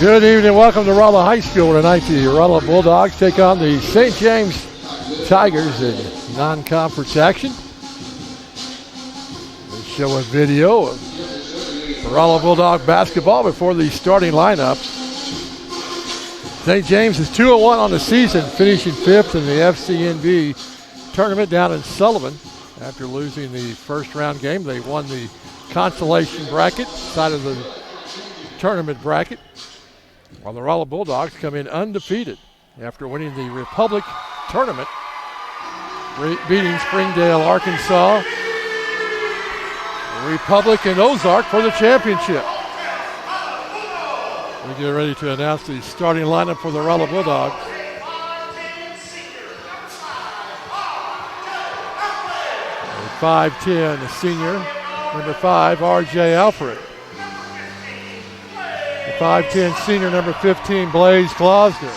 Good evening. Welcome to Rolla High School. Tonight the Rolla Bulldogs take on the St. James Tigers in non-conference action. We show a video of Rolla Bulldog basketball before the starting lineup. St. James is 2-1 on the season, finishing 5th in the FCNB tournament down in Sullivan. After losing the first round game, they won the consolation bracket side of the tournament bracket, while the Rolla Bulldogs come in undefeated after winning the Republic tournament, beating Springdale, Arkansas, Republic, and Ozark for the championship. We get ready to announce the starting lineup for the Rolla Bulldogs. The 5'10", the senior, number 5, R.J. Alfred. The 5'10", senior, number 15, Blaze Klausner.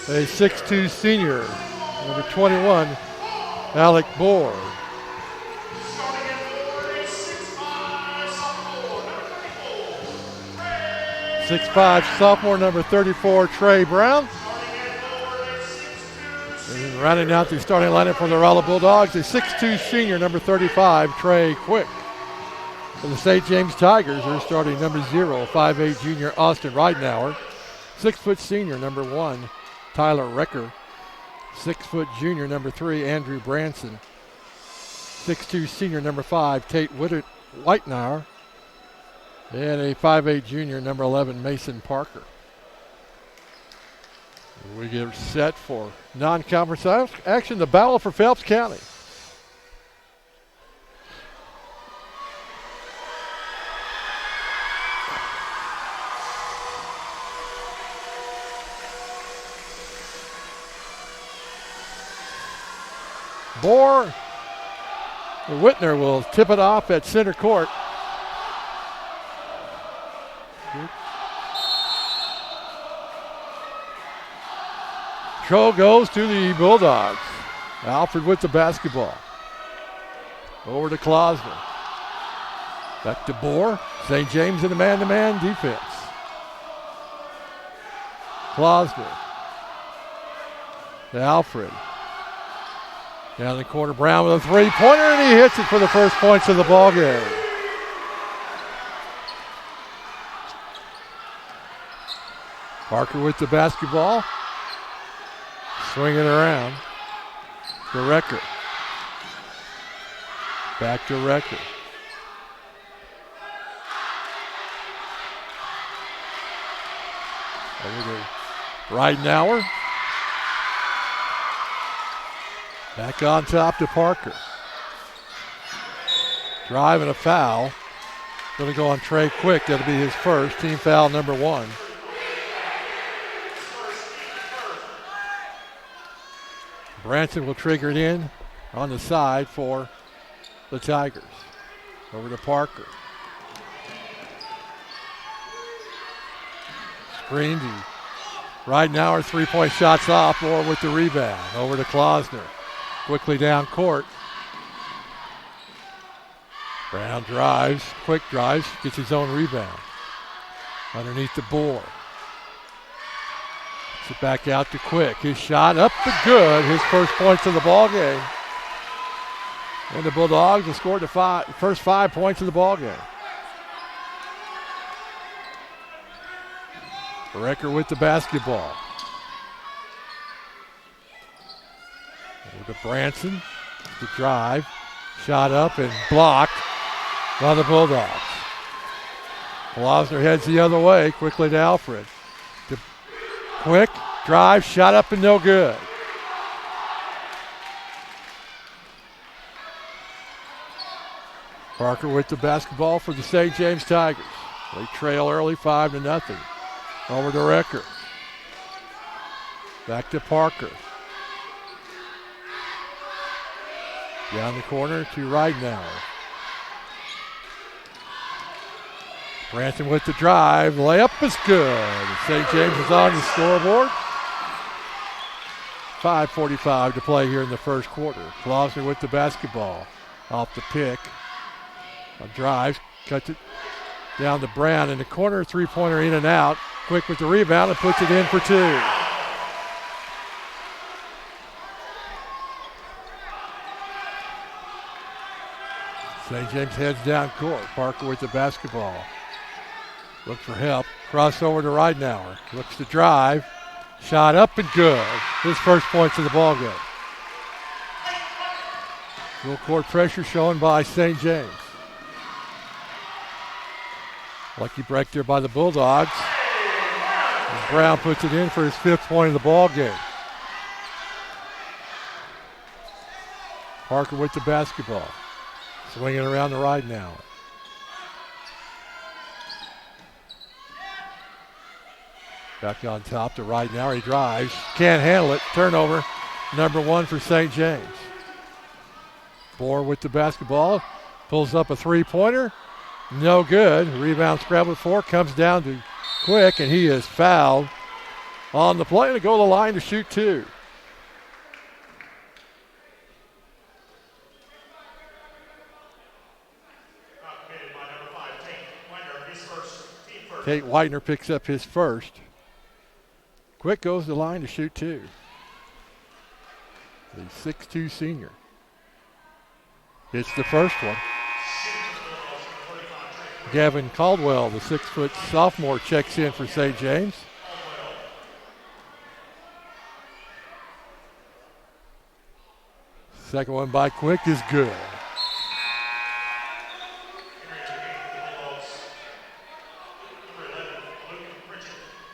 A 6'2", senior, number 21, Alec Bohr. Six-five sophomore, number 34, Trey Brown. And rounding out the starting lineup for the Rolla Bulldogs, the 6'2", senior, number 35, Trey Quick. For the St. James Tigers, they're starting number 0, 5'8", junior, Austin Ridenauer. 6' senior, number 1, Tyler Recker. 6' junior, number 3, Andrew Branson. 6'2", senior, number 5, Tate Whitenauer. And a 5'8", junior, number 11, Mason Parker. We get set for non-conference action, the battle for Phelps County. Bohr, Whitner will tip it off at center court. Throw goes to the Bulldogs. Alfred with the basketball. Over to Klausner. Back to Bohr. St. James in a man-to-man defense. Klausner. To Alfred. Down the corner, Brown with a three-pointer, and he hits it for the first points of the ball game. Parker with the basketball. Swing it around to Recker. Back to Recker. Over to Ridenauer. Back on top to Parker. Drive and a foul. Going to go on Trey Quick. That'll be his first. Team foul number 1. Branson will trigger it in on the side for the Tigers. Over to Parker. Screen to Ridenauer, three-point shots off, or with the rebound. Over to Klausner. Quickly down court. Brown drives, quick drives, gets his own rebound. Underneath the board. It back out to Quick. His shot up and good. His first points of the ball game. And the Bulldogs have scored the first 5 points of the ball game. Recker with the basketball. Over to Branson. The drive. Shot up and blocked by the Bulldogs. Klausner heads the other way. Quickly to Alfred. Quick drive, shot up and no good. Parker with the basketball for the St. James Tigers. They trail early 5-0. Over to Recker. Back to Parker. Down the corner to Ridenauer. Branson with the drive. Layup is good. St. James is on the scoreboard. 5:45 to play here in the first quarter. Klausner with the basketball. Off the pick. A drive. Cuts it Down to Brown in the corner, three-pointer in and out. Quick with the rebound and puts it in for two. St. James heads down court. Parker with the basketball. Looks for help. Crossover to Ridenauer. Looks to drive. Shot up and good. His first points of the ball game. Full court pressure shown by St. James. Lucky break there by the Bulldogs. As Brown puts it in for his fifth point of the ball game. Parker with the basketball. Swinging around the Ridenauer. Back on top to Ridenauer. He drives. Can't handle it. Turnover. Number one for St. James. Bohr with the basketball. Pulls up a three-pointer. No good. Rebound scrabble with four. Comes down to Quick, and he is fouled on the play to go to the line to shoot two. Tate Whitener picks up his first. Quick goes to the line to shoot two. The 6'2 senior. It's the first one. Gavin Caldwell, the 6-foot sophomore, checks in for St. James. Second one by Quick is good.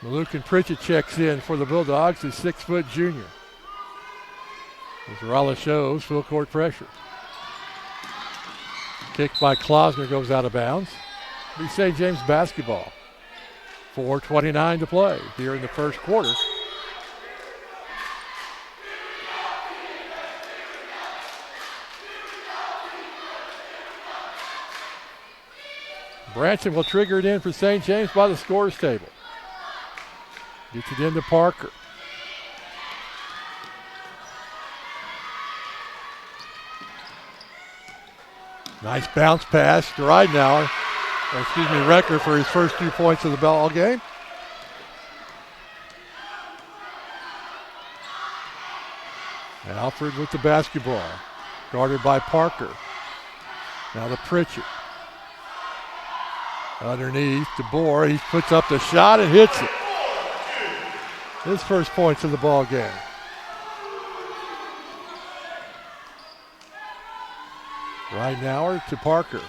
Malukin Pritchett checks in for the Bulldogs, the 6-foot junior. As Rolla shows full court pressure. Kick by Klausner goes out of bounds. Be St. James basketball. 4:29 to play here in the first quarter. Branson will trigger it in for St. James by the scores table. Gets it into Parker. Nice bounce pass to Ridenauer. Recker for his first 2 points of the ball game. Alfred with the basketball. Guarded by Parker. Now to Pritchett. Underneath to Bohr. He puts up the shot and hits it. His first points of the ball game. Ridenauer to Parker.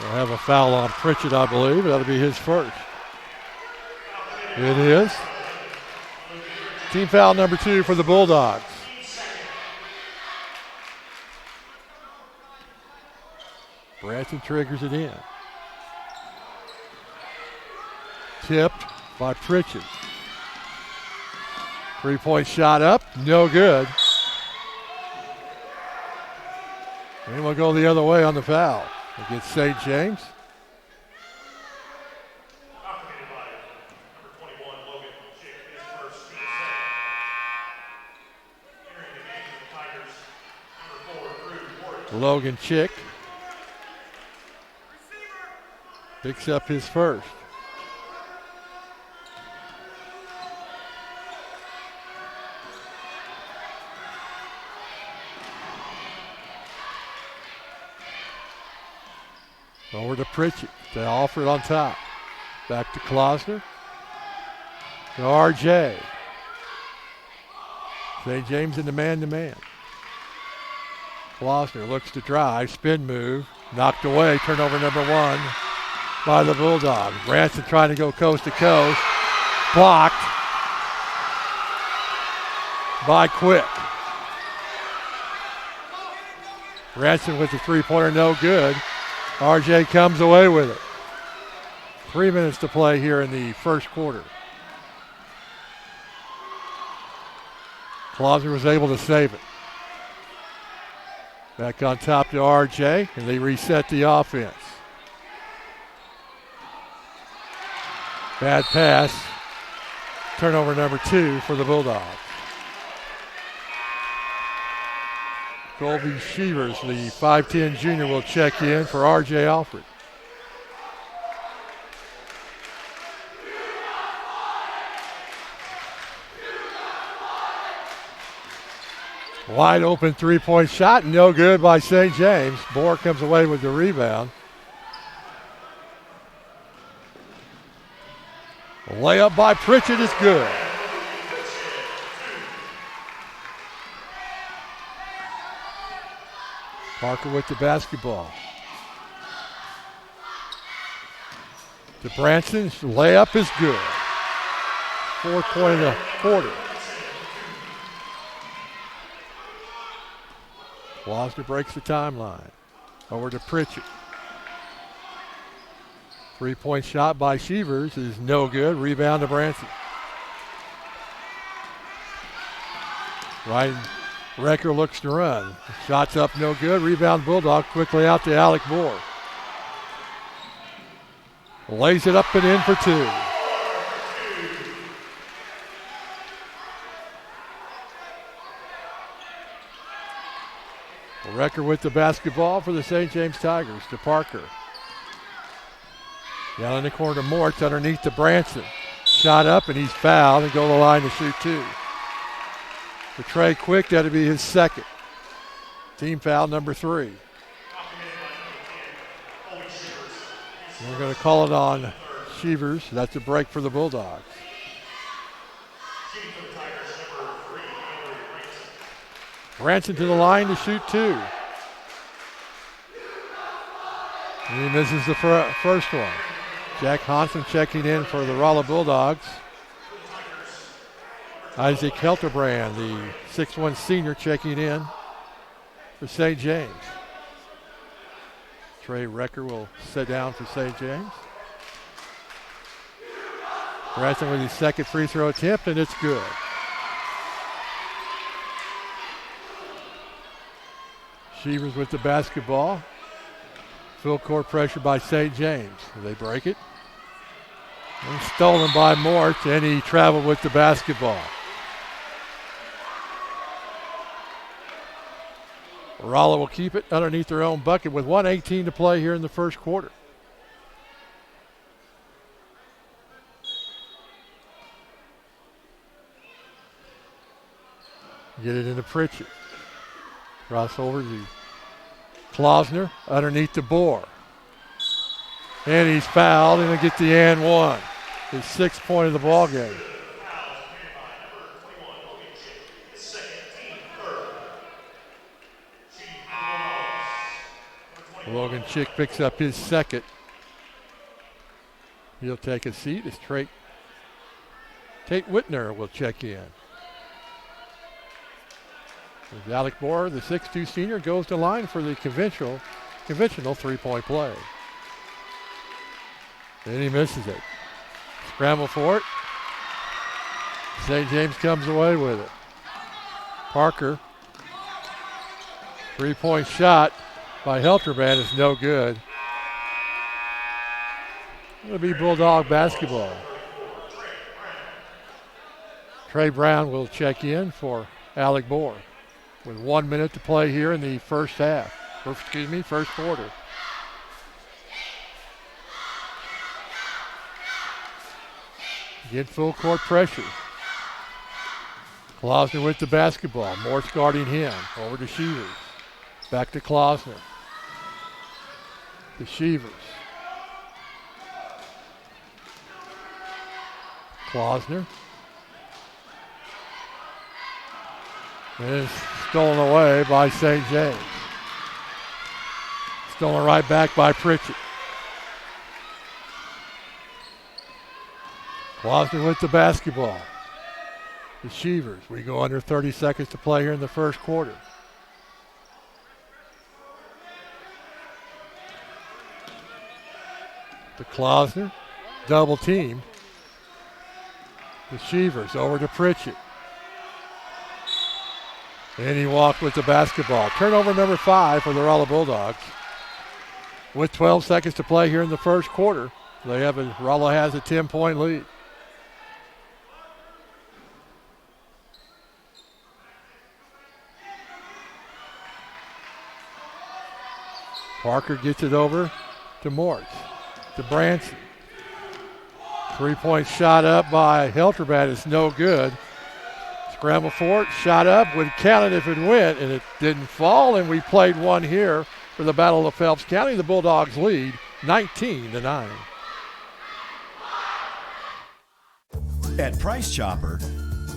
We'll have a foul on Pritchett, I believe. That'll be his first. It is. Team foul number 2 for the Bulldogs. Branson triggers it in. Tipped by Pritchett. 3-point shot up, no good. And we'll go the other way on the foul against St. James. Logan Chick picks up his first. Over to Pritchett. To Alfred on top. Back to Klausner. To RJ. St. James in the man-to-man. Klausner looks to drive. Spin move. Knocked away. Turnover number 1 by the Bulldogs. Branson trying to go coast to coast. Blocked by Quick. Branson with the three-pointer, no good. RJ comes away with it. 3 minutes to play here in the first quarter. Klausner was able to save it. Back on top to RJ, and they reset the offense. Bad pass. Turnover number 2 for the Bulldogs. Colby Shevers, the 5'10 junior, will check in for R.J. Alfred. Wide open three-point shot, no good by St. James. Bohr comes away with the rebound. A layup by Pritchett is good. Parker with the basketball. To Branson's layup is good. 4th point of the quarter. Wozner breaks the timeline. Over to Pritchett. 3-point shot by Shevers is no good. Rebound to Branson. Ryan Recker looks to run. Shot's up, no good. Rebound Bulldog quickly out to Alec Moore. Lays it up and in for 2. Recker with the basketball for the St. James Tigers to Parker. Down in the corner to Mortz underneath to Branson. Shot up and he's fouled and go to the line to shoot 2. For Trey Quick, that'll be his 2nd. Team foul number 3. We're going to call it on Shevers. That's a break for the Bulldogs. Branson to the line to shoot 2. And he misses the first one. Jack Hansen checking in for the Rolla Bulldogs. Isaac Helterbrand, the 6'1 senior, checking in for St. James. Trey Recker will sit down for St. James. Branson with his 2nd free throw attempt, and it's good. Shevers with the basketball. Full court pressure by St. James. They break it. And stolen by Mort, and he traveled with the basketball. Rolla will keep it underneath their own bucket with 1:18 to play here in the first quarter. Get it into Pritchett. Crossover to Klausner underneath the Bohr. And he's fouled and he'll get the and 1. His 6th point of the ball game. Logan Chick picks up his 2nd. He'll take a seat as Tate Whitner will check in. As Alec Moore, the 6'2 senior, goes to line for the conventional 3-point play. And he misses it. Scramble for it. St. James comes away with it. Parker. 3-point shot by Helterbrand is no good. It'll be Bulldog basketball. Trey Brown will check in for Alec Moore with 1 minute to play here in the first quarter. Get full court pressure. Klausner with the basketball. Morse guarding him. Over to Shevers. Back to Klausner. To Shevers. Klausner. And it's stolen away by St. James. Stolen right back by Pritchett. Klausner with the basketball. The Shevers. We go under 30 seconds to play here in the first quarter. To Klausner. Double team. The Shevers over to Pritchett. And he walked with the basketball. Turnover number 5 for the Rolla Bulldogs. With 12 seconds to play here in the first quarter, Rolla has a 10-point lead. Parker gets it over to Mortz, to Branson. 3-point shot up by Helterbat is no good. Scramble for it, shot up, would count it if it went, and it didn't fall, and we played one here for the Battle of Phelps County. The Bulldogs lead 19-9. At Price Chopper,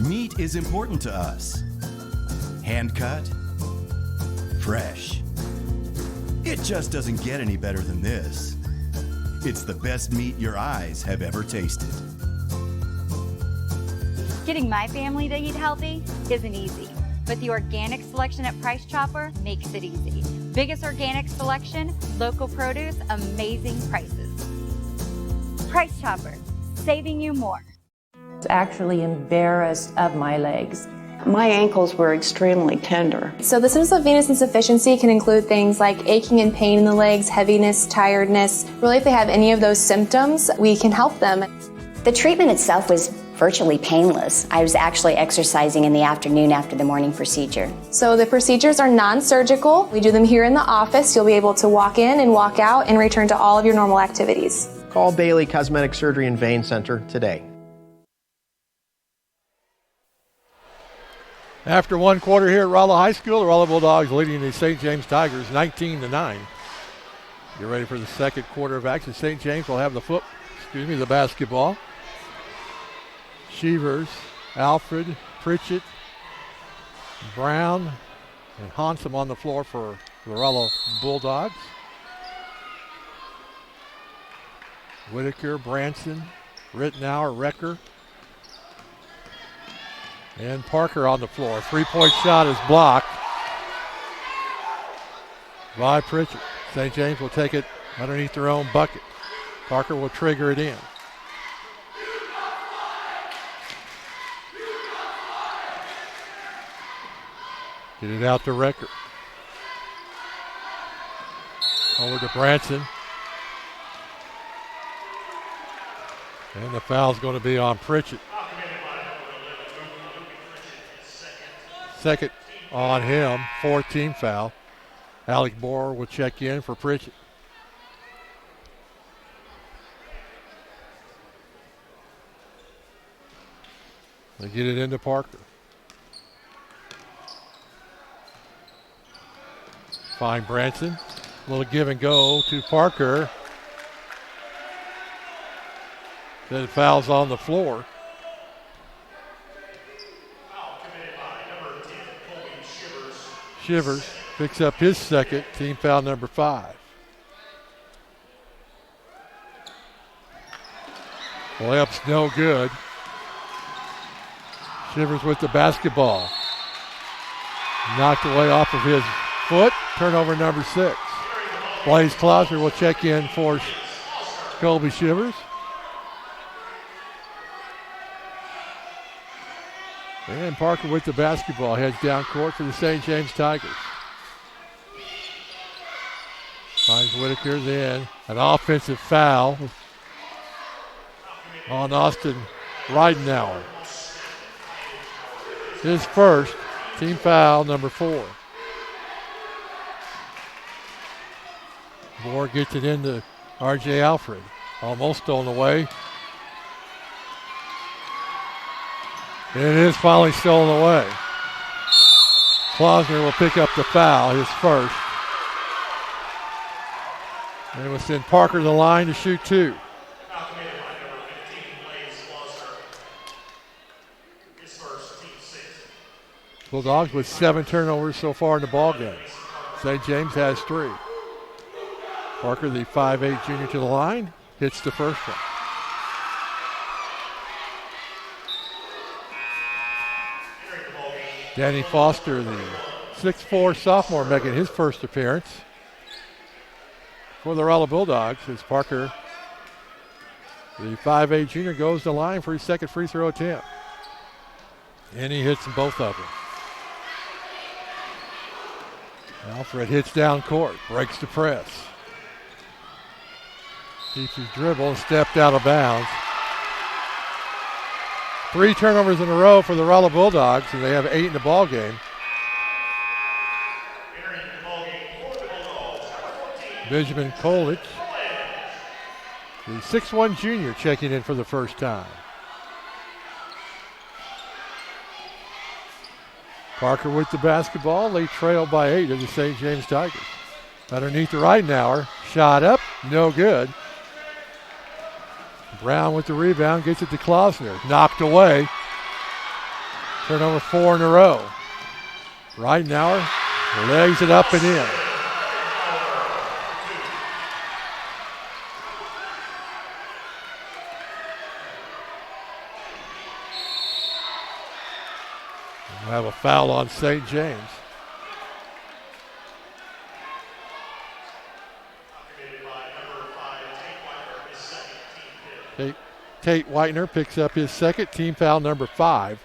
meat is important to us. Hand cut, fresh. It just doesn't get any better than this. It's the best meat your eyes have ever tasted. Getting my family to eat healthy isn't easy, but the organic selection at Price Chopper makes it easy. Biggest organic selection, local produce, amazing prices. Price Chopper, saving you more. I was actually embarrassed of my legs. My ankles were extremely tender. So the symptoms of venous insufficiency can include things like aching and pain in the legs, heaviness, tiredness. Really, if they have any of those symptoms, we can help them. The treatment itself was virtually painless. I was actually exercising in the afternoon after the morning procedure. So the procedures are non-surgical. We do them here in the office. You'll be able to walk in and walk out and return to all of your normal activities. Call Bailey Cosmetic Surgery and Vein Center today. After one quarter here at Rolla High School, the Rolla Bulldogs leading the St. James Tigers 19-9. Get ready for the second quarter of action. St. James will have the basketball. Shevers, Alfred, Pritchett, Brown, and Hansum on the floor for the Rolla Bulldogs. Whitaker, Branson, Rittenauer, Recker, and Parker on the floor. 3-point shot is blocked by Pritchett. St. James will take it underneath their own bucket. Parker will trigger it in. Get it out to Recker. Over to Branson. And the foul's going to be on Pritchett. Second on him, 4th-team foul. Alec Bohr will check in for Pritchett. They get it into Parker. Find Branson. A little give and go to Parker. Then fouls on the floor. Shivers picks up his second, team foul number 5. Layup's no good. Shivers with the basketball. Knocked away off of his foot. Turnover number 6. Blaze Clauser will check in for Colby Shivers. And Parker with the basketball heads down court for the St. James Tigers. Finds Whitaker then. An offensive foul on Austin Ridenour. His first, team foul number 4. Moore gets it into R.J. Alfred. Almost stolen away. And it is finally stolen away. Klausner will pick up the foul, his first. And it will send Parker to the line to shoot 2. Bulldogs with 7 turnovers so far in the ballgame. St. James has 3. Parker, the 5'8" junior, to the line, hits the first one. Danny Foster, the 6'4" sophomore, making his first appearance for the Rolla Bulldogs as Parker, the 5'8" junior, goes to the line for his second free throw attempt. And he hits them both of them. Alfred hits down court, breaks the press. Keeps his dribble and stepped out of bounds. 3 turnovers in a row for the Rolla Bulldogs, and they have 8 in the ball game. Benjamin Kolich, the 6'1 junior, checking in for the first time. Parker with the basketball. They trail by 8 of the St. James Tigers. Underneath the Ridenauer. Shot up, no good. Brown with the rebound, gets it to Klausner. Knocked away. Turnover 4 in a row. Ridenauer legs it up and in. We'll have a foul on St. James. Tate Whitener picks up his second, team foul number 5.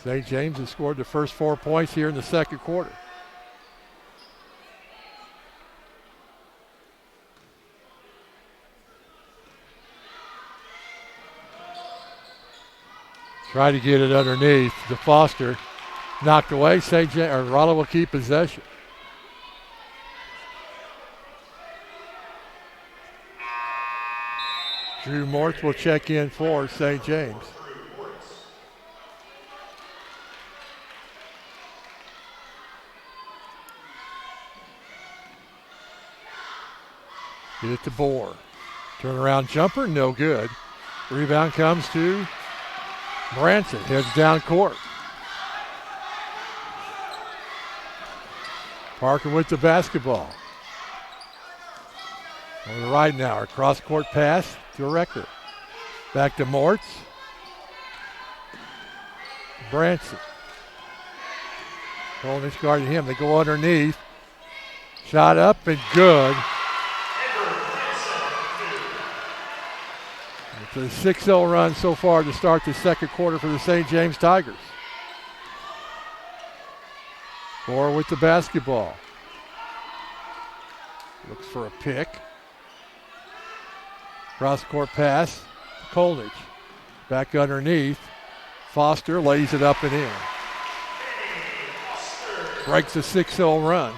St. James has scored the first 4 points here in the second quarter. Try to get it underneath to Foster. Knocked away. Rolla will keep possession. Drew Mortz will check in for St. James. Get it to Bohr. Turnaround jumper, no good. Rebound comes to Branson, heads down court. Parker with the basketball. On the right now, cross court pass to Recker. Back to Mortz. Branson. Kolnick guarding him. They go underneath. Shot up and good. It's a 6-0 run so far to start the second quarter for the St. James Tigers. Bohr with the basketball. Looks for a pick. Cross-court pass. Kolnick. Back underneath. Foster lays it up and in. Breaks a 6-0 run.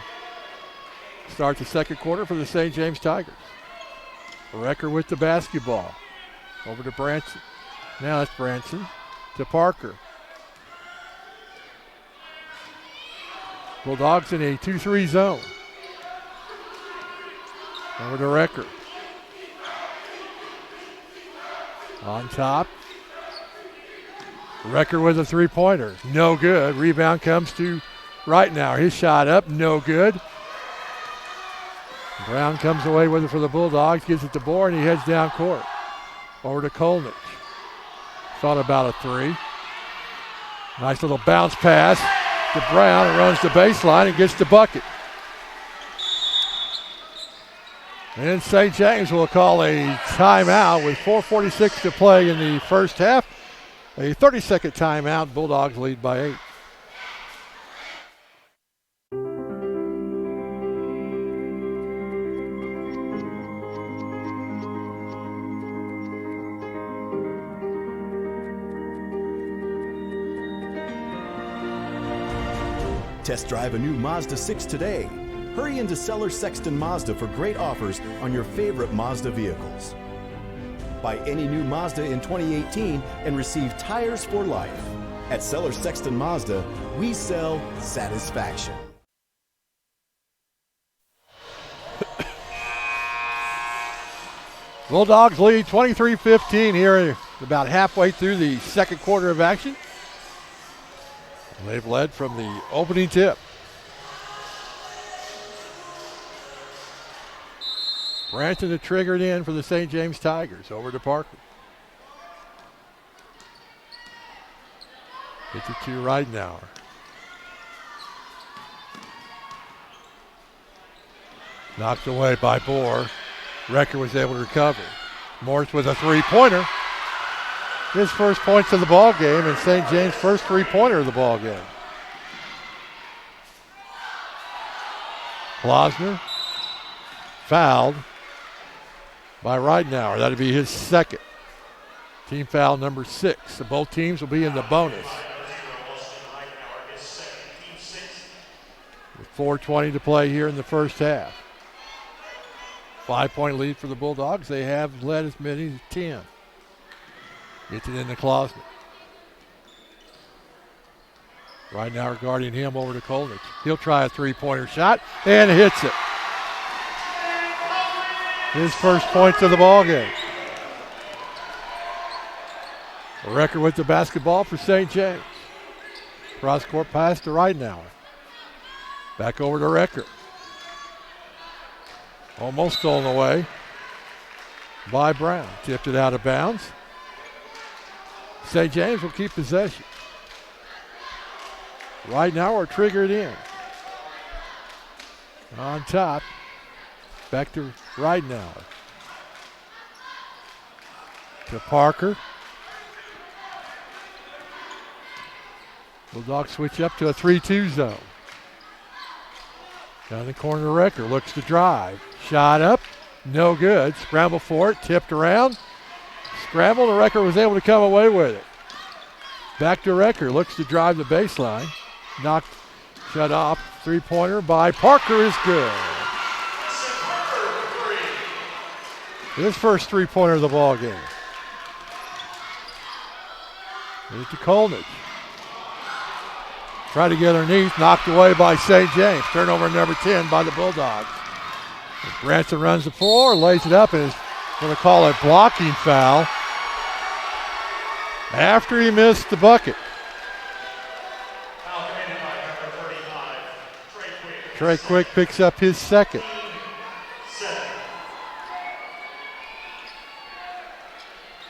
Start the second quarter for the St. James Tigers. Recker with the basketball. Over to Branson. Now it's Branson to Parker. Bulldogs in a 2-3 zone. Over to Recker. On top. Recker with a three-pointer. No good. Rebound comes to Ridenauer. His shot up. No good. Brown comes away with it for the Bulldogs. Gives it to Bohr and he heads down court. Over to Kolnick. Thought about a three. Nice little bounce pass to Brown. Runs the baseline and gets the bucket. And St. James will call a timeout with 4:46 to play in the first half. A 30-second timeout. Bulldogs lead by 8. Test drive a new Mazda 6 today. Hurry into Seller Sexton Mazda for great offers on your favorite Mazda vehicles. Buy any new Mazda in 2018 and receive tires for life. At Seller Sexton Mazda, we sell satisfaction. Bulldogs lead 23-15 here about halfway through the second quarter of action. They've led from the opening tip. Branson to trigger it in for the St. James Tigers. Over to Parker. Gets it to Ridenauer. Knocked away by Bohr. Recker was able to recover. Morse with a three-pointer. His first points of the ball game, and St. James' first three-pointer of the ball game. Klausner fouled by Ridenauer. That'd be his second. Team foul number 6. So both teams will be in the bonus. 4:20 to play here in the first half. 5-point lead for the Bulldogs. They have led as many as 10. Gets it into Klausner. Right now, regarding him over to Kolnich. He'll try a three-pointer shot and hits it. His first points of the ball game. Recker with the basketball for St. James. Cross-court pass to Ridenauer. Back over to Recker. Almost stolen away by Brown. Tipped it out of bounds. St. James will keep possession. Ridenauer triggered in. On top. Back to Ridenauer. To Parker. Bulldogs switch up to a 3-2 zone. Down the corner, Recker looks to drive. Shot up, no good. Scramble for it, tipped around. Scramble, and Recker was able to come away with it. Back to Recker, looks to drive the baseline. Knocked, shut off. Three-pointer by Parker is good. His first three-pointer of the ball game. Here's to Kolnich. Try to get underneath, knocked away by St. James. Turnover number 10 by the Bulldogs. Branson runs the floor, lays it up, and is going to call a blocking foul after he missed the bucket. Trey Quick picks up his second.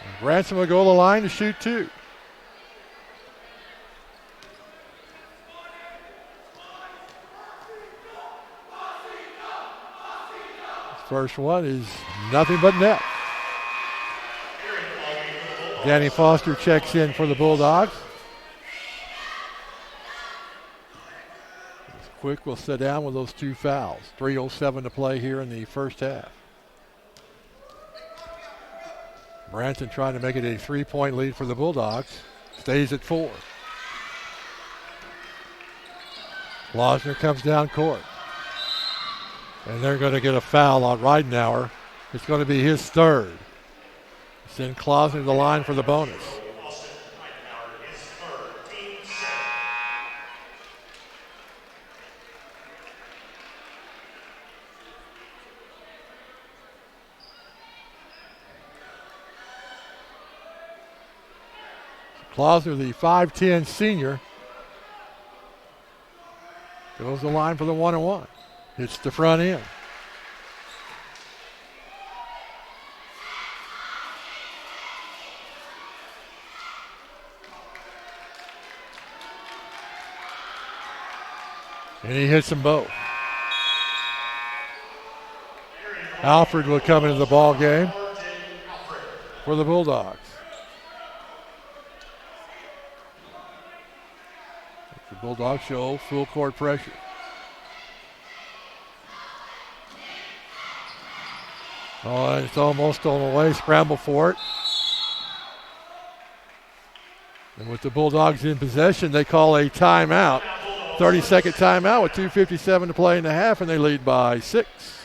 And Branson will go to the line to shoot two. First one is nothing but net. Danny Foster checks in for the Bulldogs. Quick will sit down with those two fouls. 3:07 to play here in the first half. Branson trying to make it a 3-point lead for the Bulldogs. Stays at 4. Klausner comes down court. And they're going to get a foul on Ridenauer. It's going to be his third. Send Klausner to the line for the bonus. Klausner, the 5'10 senior, goes to the line for the 1-and-1. Hits the front end. And he hits them both. Alfred will come into the ball game for the Bulldogs. The Bulldogs show full court pressure. Oh, it's almost stolen away. Scramble for it. And with the Bulldogs in possession, they call a timeout. 30-second timeout with 2:57 to play in the half, and they lead by 6.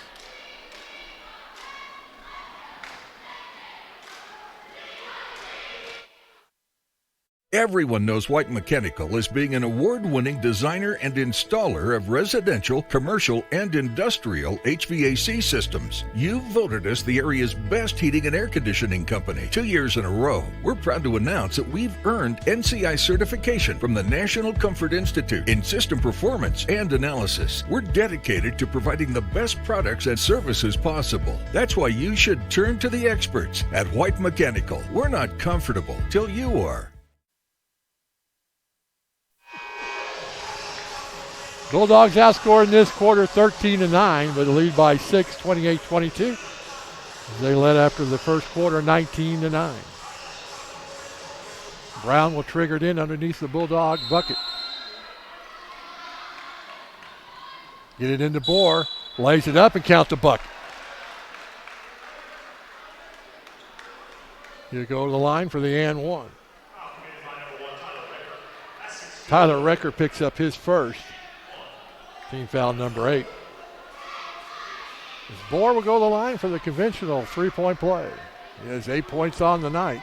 Everyone knows White Mechanical as being an award-winning designer and installer of residential, commercial, and industrial HVAC systems. You've voted us the area's best heating and air conditioning company 2 years in a row. We're proud to announce that we've earned NCI certification from the National Comfort Institute in system performance and analysis. We're dedicated to providing the best products and services possible. That's why you should turn to the experts at White Mechanical. We're not comfortable till you are. Bulldogs outscored in this quarter 13-9, but lead by 6, 28-22. They led after the first quarter 19-9. Brown will trigger it in underneath the Bulldog bucket. Get it into Bohr, lays it up and count the bucket. He'll go to the line for the and one. Tyler Recker picks up his first. Team foul number 8. As Bohr will go to the line for the conventional three-point play. He has 8 points on the night.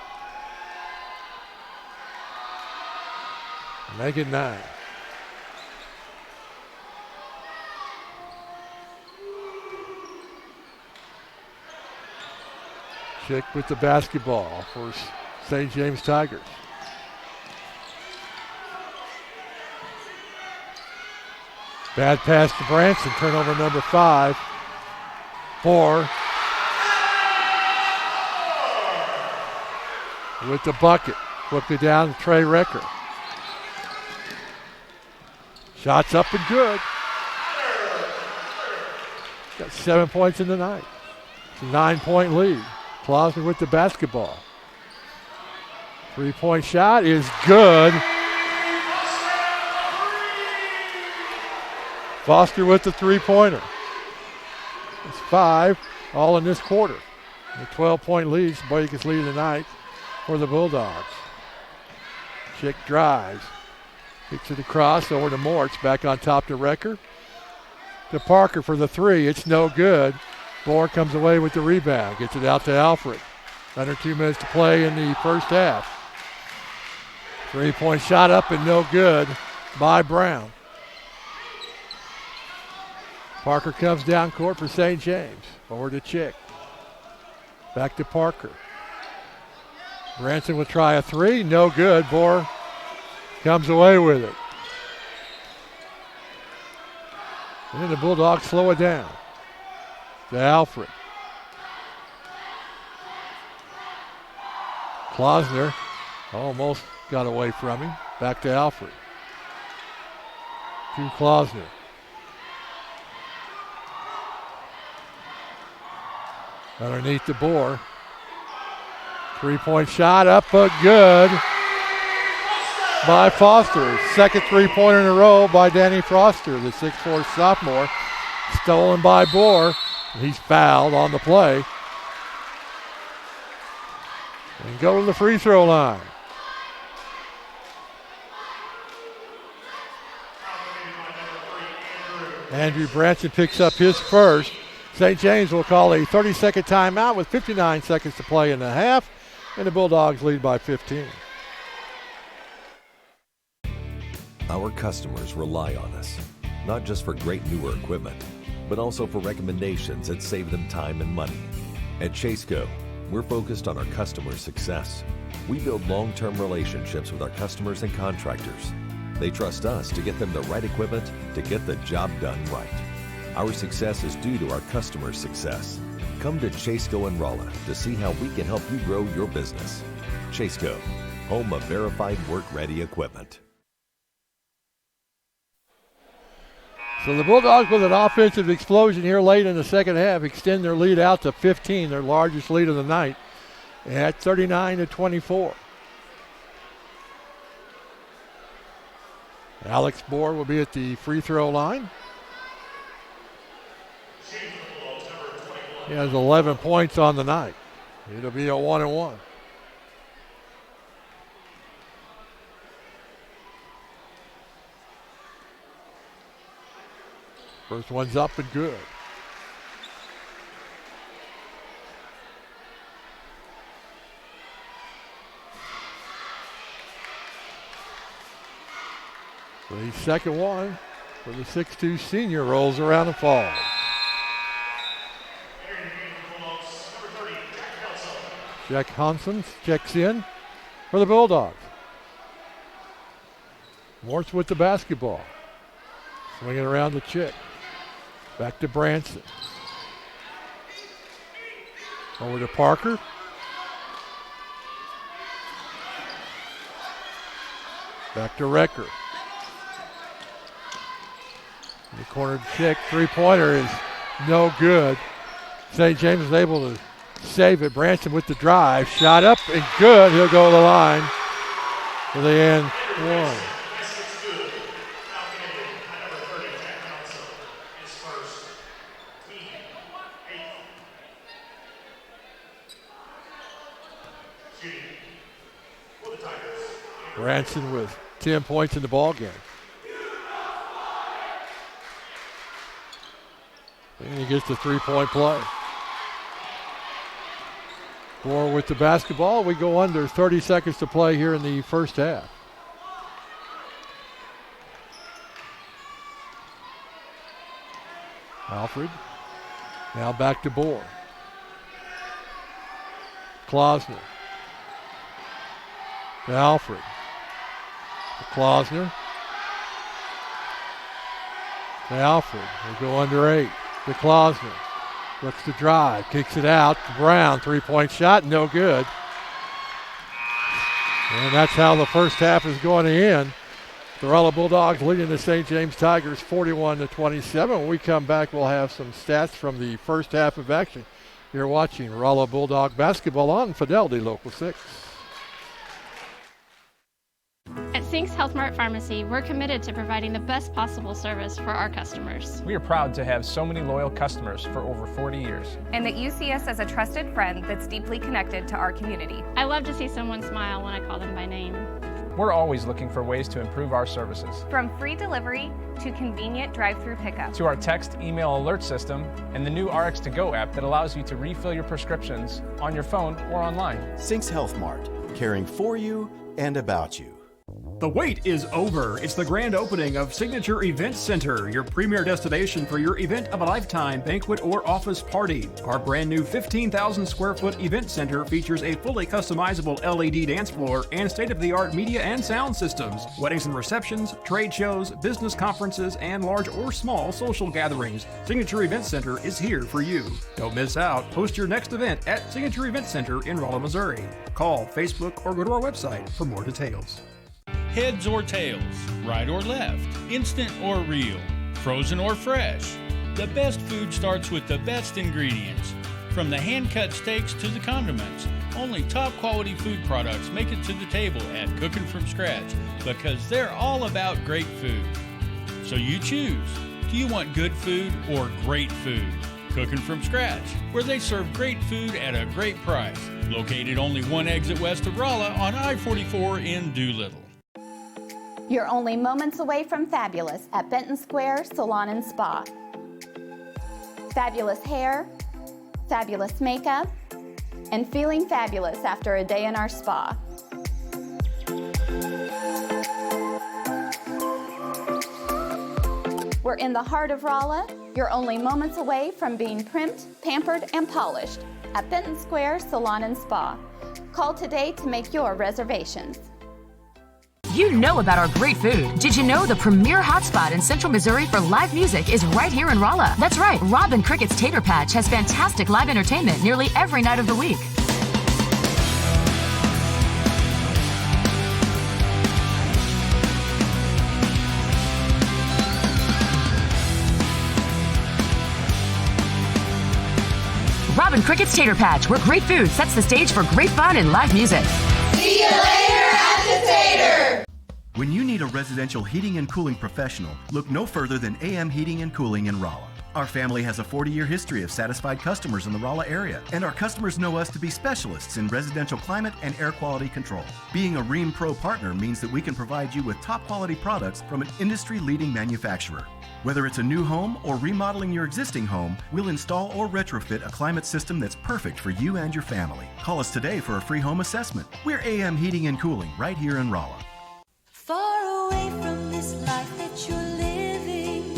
Make it 9. Chick with the basketball for St. James Tigers. Bad pass to Branson, turnover number 5. 4 with the bucket. Flipped it down to Trey Recker. Shots up and good. Got 7 points in the night. It's a 9-point lead. Klausner with the basketball. 3-point shot is good. Foster with the three-pointer. It's 5, all in this quarter. A 12-point lead, it's the biggest lead of the night for the Bulldogs. Chick drives. Kicks it across over to Mortz. Back on top to Recker. To Parker for the 3. It's no good. Bohr comes away with the rebound. Gets it out to Alfred. Under 2 minutes to play in the first half. 3-point shot up and no good by Brown. Parker comes down court for St. James. Over to Chick. Back to Parker. Branson will try a 3. No good. Bohr comes away with it. And then the Bulldogs slow it down. To Alfred. Klausner almost got away from him. Back to Alfred. To Klausner. Underneath the Bohr. 3-point shot up, but good by Foster. Second three-pointer in a row by Danny Foster, the 6'4" sophomore. Stolen by Bohr. He's fouled on the play. And go to the free throw line. Andrew Branson picks up his first. St. James will call a 30-second timeout with 59 seconds to play in the half, and the Bulldogs lead by 15. Our customers rely on us, not just for great newer equipment, but also for recommendations that save them time and money. At Chaseco, we're focused on our customers' success. We build long-term relationships with our customers and contractors. They trust us to get them the right equipment to get the job done right. Our success is due to our customers' success. Come to Chaseco and Rolla to see how we can help you grow your business. Chaseco, home of verified work-ready equipment. So the Bulldogs, with an offensive explosion here late in the second half, extend their lead out to 15, their largest lead of the night, at 39-24. Alex Bohr will be at the free throw line. He has 11 points on the night. It'll be a 1-1. First one's up and good. The second one for the 6'2" senior rolls around and falls. Jack Hansen checks in for the Bulldogs. Mortz with the basketball. Swinging around the Chick. Back to Branson. Over to Parker. Back to Recker. In the corner Chick. Three-pointer is no good. St. James is able to save it. Branson with the drive. Shot up and good. He'll go to the line for the end one. Branson with 10 points in the ball game. And he gets the three-point play. Bohr with the basketball. We go under 30 seconds to play here in the first half. Alfred. Now back to Bohr. Klausner. To Alfred. To Klausner. To Alfred. We go under 8. To Klausner. Looks to drive. Kicks it out to Brown. Three-point shot. No good. And that's how the first half is going to end. The Rolla Bulldogs leading the St. James Tigers 41-27. When we come back, we'll have some stats from the first half of action. You're watching Rolla Bulldog basketball on Fidelity Local 6. At Sinks Health Mart Pharmacy, we're committed to providing the best possible service for our customers. We are proud to have so many loyal customers for over 40 years. And that you see us as a trusted friend that's deeply connected to our community. I love to see someone smile when I call them by name. We're always looking for ways to improve our services. From free delivery to convenient drive-through pickup. To our text email alert system and the new RX2Go app that allows you to refill your prescriptions on your phone or online. Sinks Health Mart, caring for you and about you. The wait is over. It's the grand opening of Signature Event Center, your premier destination for your event of a lifetime banquet or office party. Our brand new 15,000 square foot event center features a fully customizable LED dance floor and state-of-the-art media and sound systems. Weddings and receptions, trade shows, business conferences, and large or small social gatherings. Signature Event Center is here for you. Don't miss out. Host your next event at Signature Event Center in Rolla, Missouri. Call, Facebook, or go to our website for more details. Heads or tails, right or left, instant or real, frozen or fresh. The best food starts with the best ingredients. From the hand-cut steaks to the condiments, only top quality food products make it to the table at Cooking From Scratch because they're all about great food. So you choose. Do you want good food or great food? Cooking From Scratch, where they serve great food at a great price. Located only one exit west of Rolla on I-44 in Doolittle. You're only moments away from fabulous at Benton Square Salon and Spa. Fabulous hair, fabulous makeup, and feeling fabulous after a day in our spa. We're in the heart of Rolla. You're only moments away from being primped, pampered, and polished at Benton Square Salon and Spa. Call today to make your reservations. You know about our great food. Did you know the premier hotspot in Central Missouri for live music is right here in Rolla? That's right, Robin Crickett's Tater Patch has fantastic live entertainment nearly every night of the week. Robin Crickett's Tater Patch, where great food sets the stage for great fun and live music. See you later at the Tater! When you need a residential heating and cooling professional, look no further than AM Heating and Cooling in Rolla. Our family has a 40-year history of satisfied customers in the Rolla area, and our customers know us to be specialists in residential climate and air quality control. Being a Rheem Pro partner means that we can provide you with top-quality products from an industry-leading manufacturer. Whether it's a new home or remodeling your existing home, we'll install or retrofit a climate system that's perfect for you and your family. Call us today for a free home assessment. We're AM Heating and Cooling right here in Rolla. Far away from this life that you're living,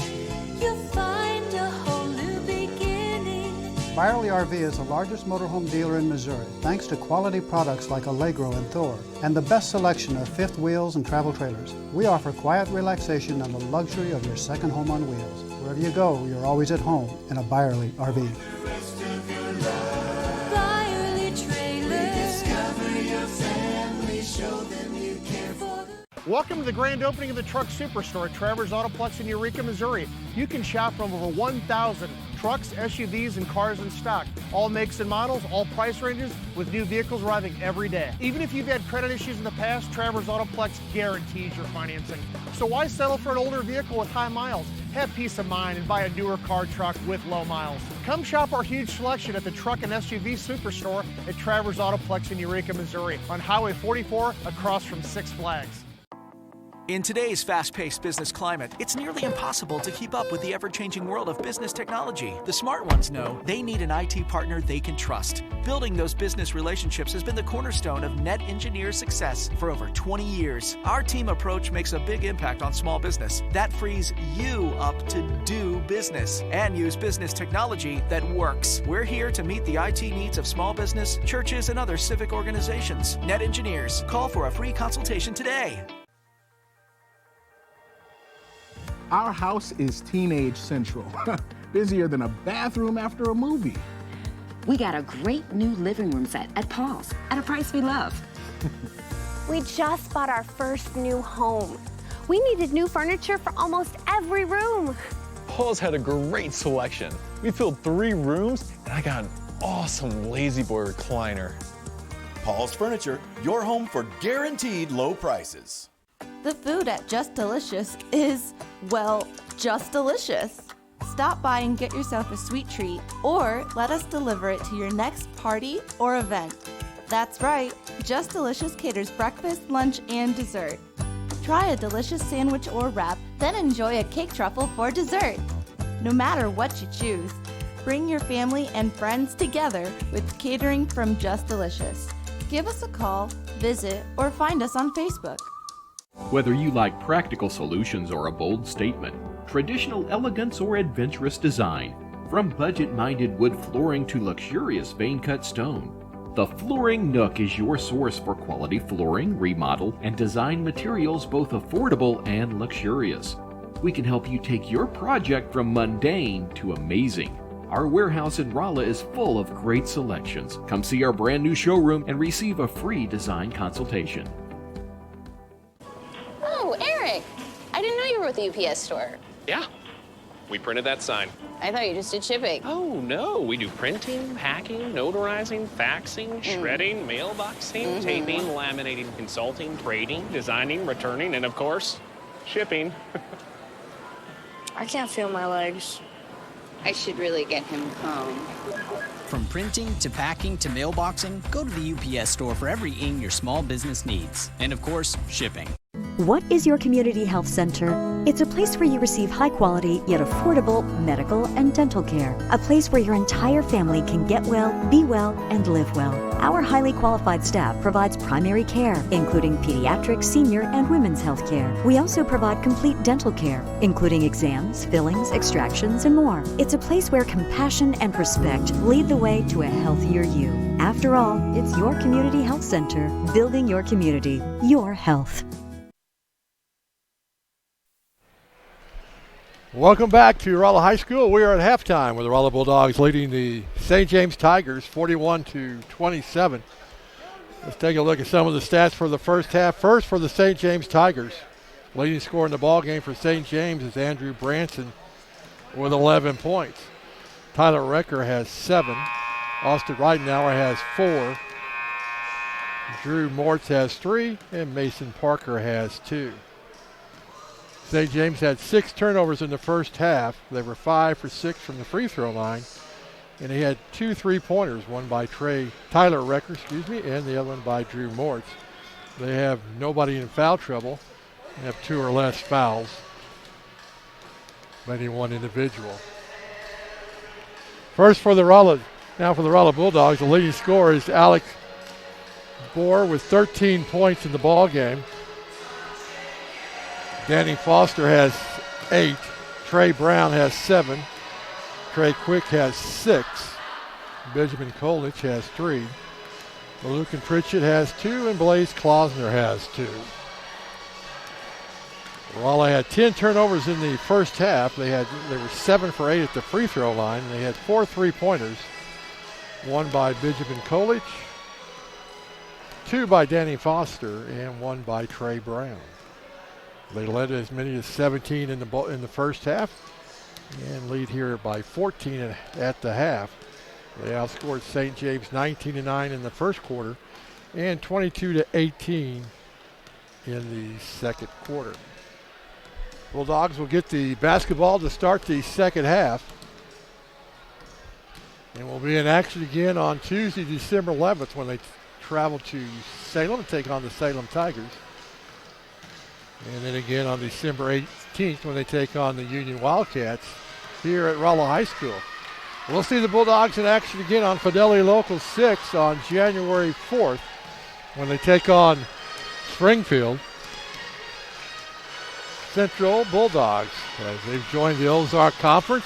you'll find a whole new beginning. Byerly RV is the largest motorhome dealer in Missouri, thanks to quality products like Allegro and Thor, and the best selection of fifth wheels and travel trailers. We offer quiet relaxation and the luxury of your second home on wheels. Wherever you go, you're always at home in a Byerly RV. Byerly Trailer. Discover your family, show them you care for them. Welcome to the grand opening of the Truck Superstore at Travers Autoplex in Eureka, Missouri. You can shop from over 1,000 trucks, SUVs, and cars in stock. All makes and models, all price ranges, with new vehicles arriving every day. Even if you've had credit issues in the past, Travers Autoplex guarantees your financing. So why settle for an older vehicle with high miles? Have peace of mind and buy a newer car truck with low miles. Come shop our huge selection at the Truck and SUV Superstore at Travers Autoplex in Eureka, Missouri, on Highway 44 across from Six Flags. In today's fast-paced business climate, it's nearly impossible to keep up with the ever-changing world of business technology. The smart ones know they need an IT partner they can trust. Building those business relationships has been the cornerstone of Net Engineer's success for over 20 years. Our team approach makes a big impact on small business. That frees you up to do business and use business technology that works. We're here to meet the IT needs of small business, churches, and other civic organizations. Net Engineers. Call for a free consultation today. Our house is teenage central. Busier than a bathroom after a movie. We got a great new living room set at Paul's at a price we love. We just bought our first new home. We needed new furniture for almost every room. Paul's had a great selection. We filled 3 rooms, and I got an awesome Lazy Boy recliner. Paul's Furniture, your home for guaranteed low prices. The food at Just Delicious is, well, just delicious. Stop by and get yourself a sweet treat, or let us deliver it to your next party or event. That's right, Just Delicious caters breakfast, lunch, and dessert. Try a delicious sandwich or wrap, then enjoy a cake truffle for dessert. No matter what you choose, bring your family and friends together with catering from Just Delicious. Give us a call, visit, or find us on Facebook. Whether you like practical solutions or a bold statement, traditional elegance or adventurous design, from budget-minded wood flooring to luxurious vein-cut stone, the Flooring Nook is your source for quality flooring, remodel, and design materials both affordable and luxurious. We can help you take your project from mundane to amazing. Our warehouse in Rolla is full of great selections. Come see our brand new showroom and receive a free design consultation. Oh, Eric, I didn't know you were with the UPS store. Yeah, we printed that sign. I thought you just did shipping. Oh, no, we do printing, packing, notarizing, faxing, shredding, mailboxing, taping, laminating, consulting, grading, designing, returning, and of course, shipping. I can't feel my legs. I should really get him home. From printing to packing to mailboxing, go to the UPS store for everything your small business needs. And of course, shipping. What is your community health center? It's a place where you receive high quality yet affordable medical and dental care. A place where your entire family can get well, be well, and live well. Our highly qualified staff provides primary care, including pediatric, senior, and women's health care. We also provide complete dental care, including exams, fillings, extractions, and more. It's a place where compassion and respect lead the way to a healthier you. After all, it's your community health center, building your community, your health. Welcome back to Rolla High School. We are at halftime with the Rolla Bulldogs leading the St. James Tigers 41-27. Let's take a look at some of the stats for the first half. First for the St. James Tigers. Leading scorer in the ball game for St. James is Andrew Branson with 11 points. Tyler Recker has 7. Austin Reitenauer has 4. Drew Mortz has 3. And Mason Parker has 2. St. James had 6 turnovers in the first half. They were 5 for 6 from the free throw line. And he had 2 3-pointers, one by Tyler Recker, and the other one by Drew Mortz. They have nobody in foul trouble. They have 2 or less fouls by any one individual. First for the Rolla, now for the Rolla Bulldogs, the leading scorer is Alex Bohr with 13 points in the ball game. Danny Foster has 8. Trey Brown has 7. Trey Quick has 6. Benjamin Kolnich has 3. Lucan Pritchett has 2, and Blaze Klausner has 2. Rolla had 10 turnovers in the first half. They were 7 for 8 at the free throw line. They had 4 3-pointers. 1 by Benjamin Kolnich, 2 by Danny Foster, and 1 by Trey Brown. They led as many as 17 in the first half and lead here by 14 at the half. They outscored St. James 19-9 in the first quarter and 22-18 in the second quarter. Bulldogs will get the basketball to start the second half. And we'll be in action again on Tuesday, December 11th when they travel to Salem and take on the Salem Tigers. And then again on December 18th when they take on the Union Wildcats here at Rolla High School. We'll see the Bulldogs in action again on Fidelity Local 6 on January 4th when they take on Springfield Central Bulldogs as they've joined the Ozark Conference.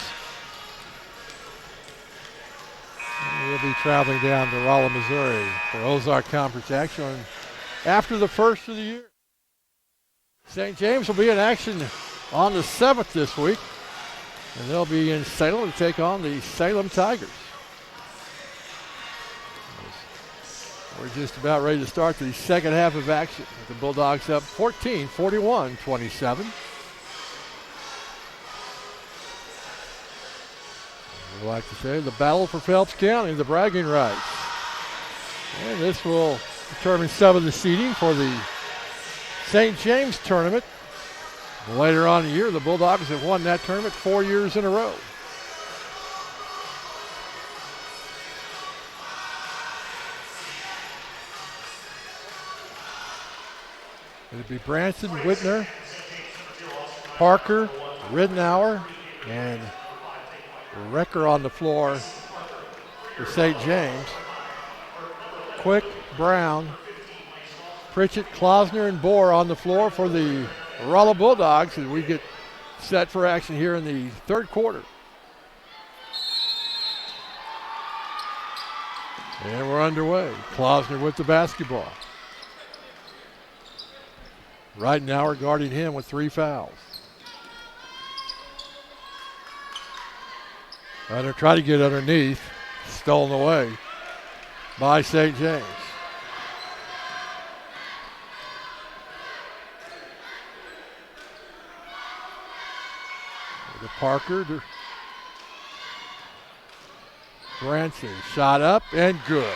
And we'll be traveling down to Rolla, Missouri for Ozark Conference action after the first of the year. St. James will be in action on the 7th this week, and they'll be in Salem to take on the Salem Tigers. We're just about ready to start the second half of action. The Bulldogs up 14, 41-27. We like to say the battle for Phelps County, the bragging rights. And this will determine some of the seeding for the St. James tournament. Later on in the year, the Bulldogs have won that tournament 4 years in a row. It'll be Branson, Whitner, Parker, Ridenour, and Recker on the floor for St. James. Quick, Brown, Pritchett, Klausner, and Bohr on the floor for the Rolla Bulldogs as we get set for action here in the third quarter. And we're underway. Klausner with the basketball. Right now we're guarding him with 3 fouls. They're trying to get underneath. Stolen away by St. James. To Parker. To Branson. Shot up and good.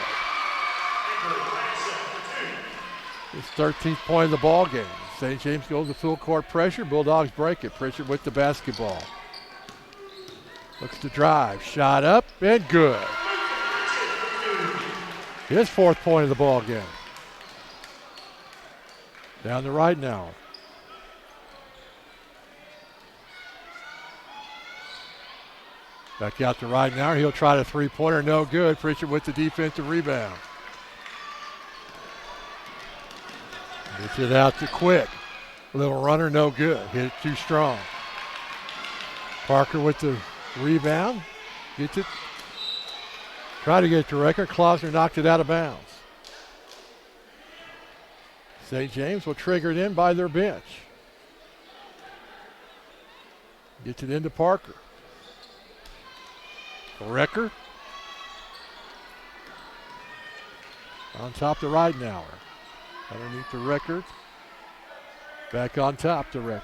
His 13th point of the ball game. St. James goes to full court pressure. Bulldogs break it. Pritchard with the basketball. Looks to drive. Shot up and good. His 4th point of the ball game. Down the right now. Back out to right now. He'll try the 3-pointer. No good. Pritchard with the defensive rebound. Gets it out to Quick. Little runner, no good. Hit it too strong. Parker with the rebound. Gets it. Try to get it to Recker. Klausner knocked it out of bounds. St. James will trigger it in by their bench. Gets it into Parker. Recker. On top to Ridenour. Underneath the Recker. Back on top to Recker.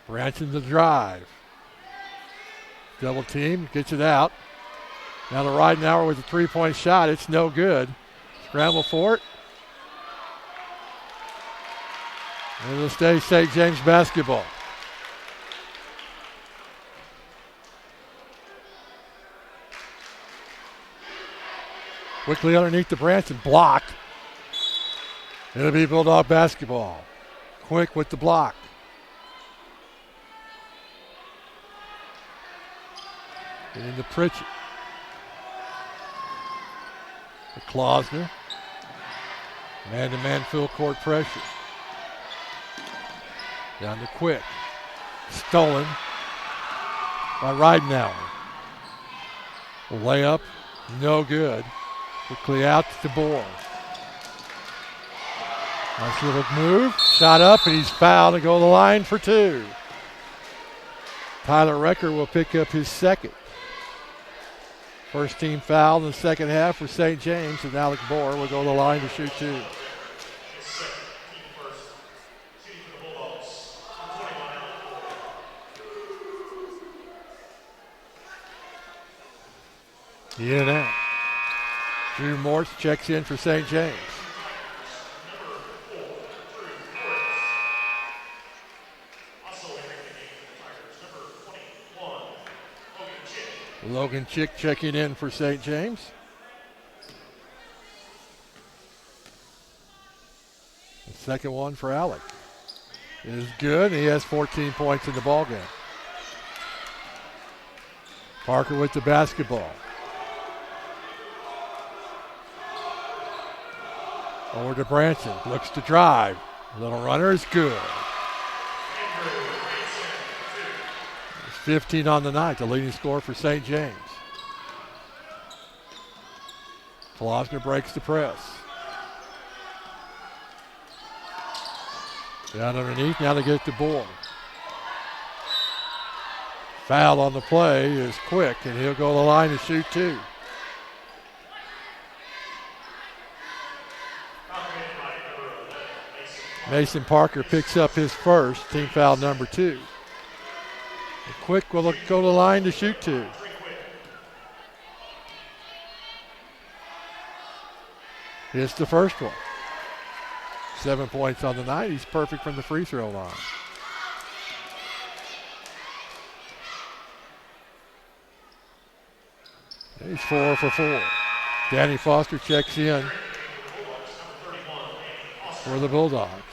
Branson the drive. Double team, gets it out. Now to Ridenour with a 3-point shot. It's no good. Scramble for it. And it'll stay St. James basketball. Quickly underneath the Branson, blocked. It'll be Bulldog basketball. Quick with the block. And into Pritchett. To Klausner. Man-to-man full court pressure. Down to Quick. Stolen by Ridenour. Layup, no good. Quickly out to Bohr. Nice little move. Shot up, and he's fouled to go to the line for 2. Tyler Recker will pick up his 2nd. First team foul in the second half for St. James, and Alec Bohr will go to the line to shoot 2. In and out. Drew Morse checks in for St. James. Logan Chick checking in for St. James. The second one for Alec is good. He has 14 points in the ballgame. Parker with the basketball. Over to Branson. Looks to drive. Little runner is good. 15 on the night, the leading scorer for St. James. Klosner breaks the press. Down underneath, now they get the ball. Foul on the play is Quick, and he'll go to the line to shoot two. Mason Parker picks up his first, team foul number 2. Quick will go to the line to shoot two. It's the first one. 7 points on the night. He's perfect from the free throw line. He's 4 for 4. Danny Foster checks in for the Bulldogs.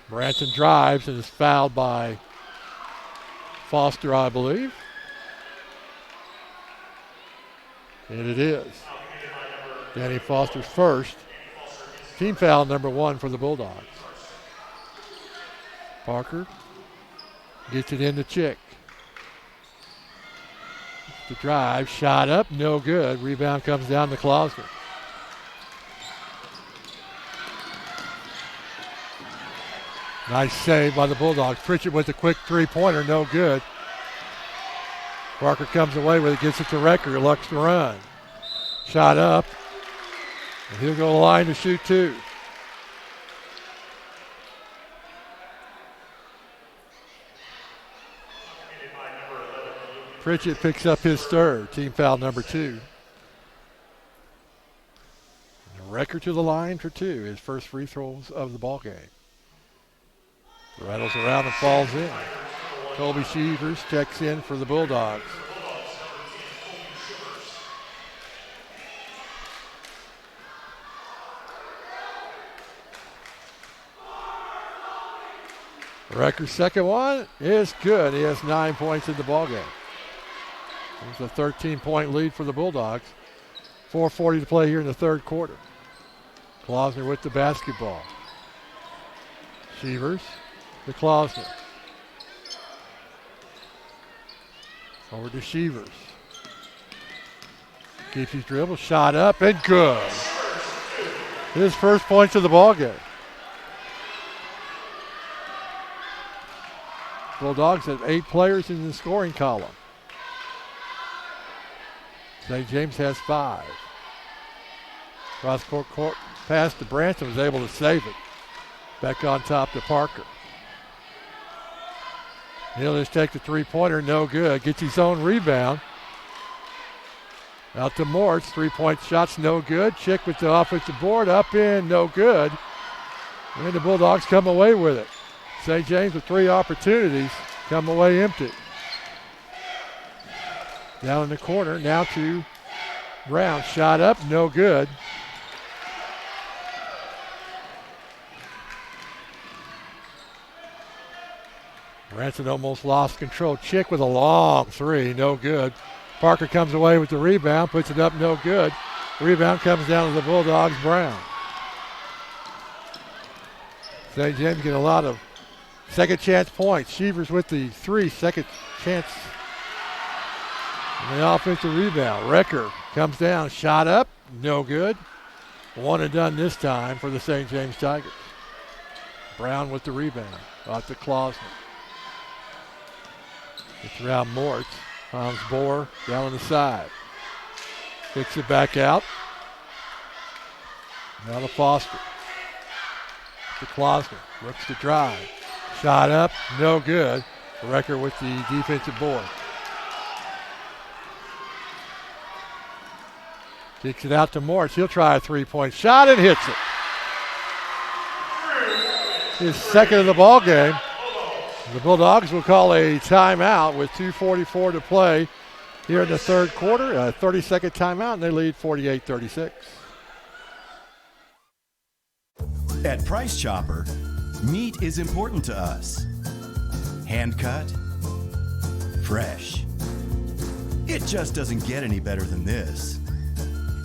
Branson drives and is fouled by Foster, I believe. And it is. Danny Foster's first. Team foul number 1 for the Bulldogs. Parker gets it in to Chick. The drive, shot up, no good. Rebound comes down to Klosner. Nice save by the Bulldogs. Pritchett with a quick three-pointer, no good. Parker comes away with it, gets it to Recker, who looks to run. Shot up, and he'll go to the line to shoot two. Pritchett picks up his third, team foul number 2. Recker to the line for 2, his first free throws of the ball game. Rattles around and falls in. Colby Shevers checks in for the Bulldogs. Recker's second one is good. He has 9 points in the ballgame. It's a 13-point lead for the Bulldogs. 4:40 to play here in the third quarter. Klosner with the basketball. Shevers to Klosner. Over to Shevers. Keeps his dribble, shot up, and good. His first points of the ballgame. Bulldogs have 8 players in the scoring column. St. James has 5. Cross-court pass to Branson, was able to save it. Back on top to Parker. He'll just take the three-pointer, no good. Gets his own rebound. Out to Mortz, three-point shots, no good. Chick with the offensive board, up in, no good. And the Bulldogs come away with it. St. James with 3 opportunities, come away empty. Down in the corner, now to Brown. Shot up, no good. Branson almost lost control. Chick with a long 3, no good. Parker comes away with the rebound, puts it up, no good. Rebound comes down to the Bulldogs, Brown. St. James get a lot of second chance points. Shevers with the 3, second chance. And the offensive rebound. Recker comes down, shot up, no good. One and done this time for the St. James Tigers. Brown with the rebound. Out to Klosner. It's around Mortz. Founds Bohr down on the side. Kicks it back out. Now to Foster. To Klosner. Looks to drive. Shot up, no good. Recker with the defensive board. Kicks it out to Morris. He'll try a three-point shot and hits it. His second of the ball game. The Bulldogs will call a timeout with 2:44 to play here in the third quarter. A 30-second timeout, and they lead 48-36. At Price Chopper, meat is important to us. Hand cut, fresh. It just doesn't get any better than this.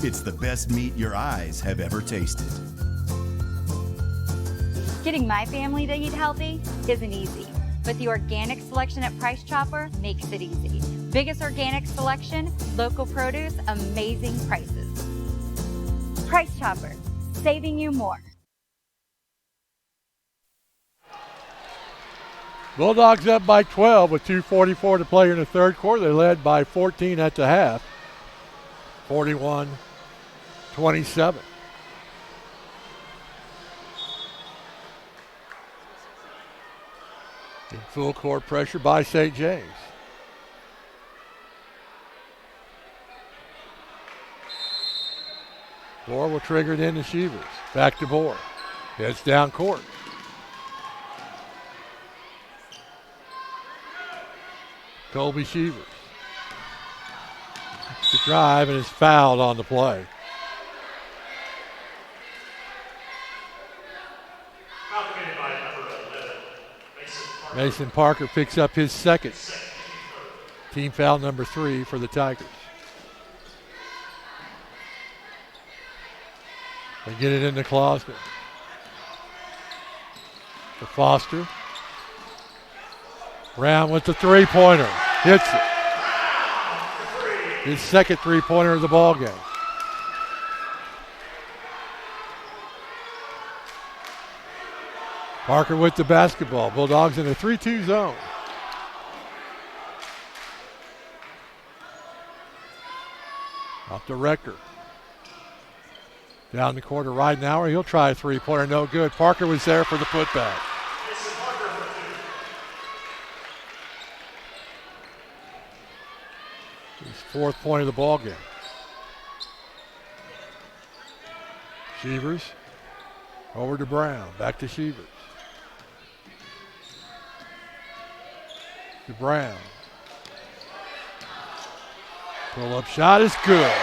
It's the best meat your eyes have ever tasted. Getting my family to eat healthy isn't easy, but the organic selection at Price Chopper makes it easy. Biggest organic selection, local produce, amazing prices. Price Chopper, saving you more. Bulldogs up by 12 with 2:44 to play in the third quarter. They led by 14 at the half. 41-27. In full court pressure by St. James. Bohr will trigger it into Shevers. Back to Bohr. Heads down court. Colby Shevers. The drive and is fouled on the play. Mason Parker picks up his second. Team foul number 3 for the Tigers. They get it in the closet. To Foster. Brown with the three-pointer. Hits it. His second three-pointer of the ball game. Parker with the basketball. Bulldogs in a 3-2 zone. Off to Recker. Down the court to Ridenauer. He'll try a three-pointer. No good. Parker was there for the putback. His fourth point of the ball game. Shevers. Over to Brown. Back to Shevers. To Brown. Pull-up shot is good.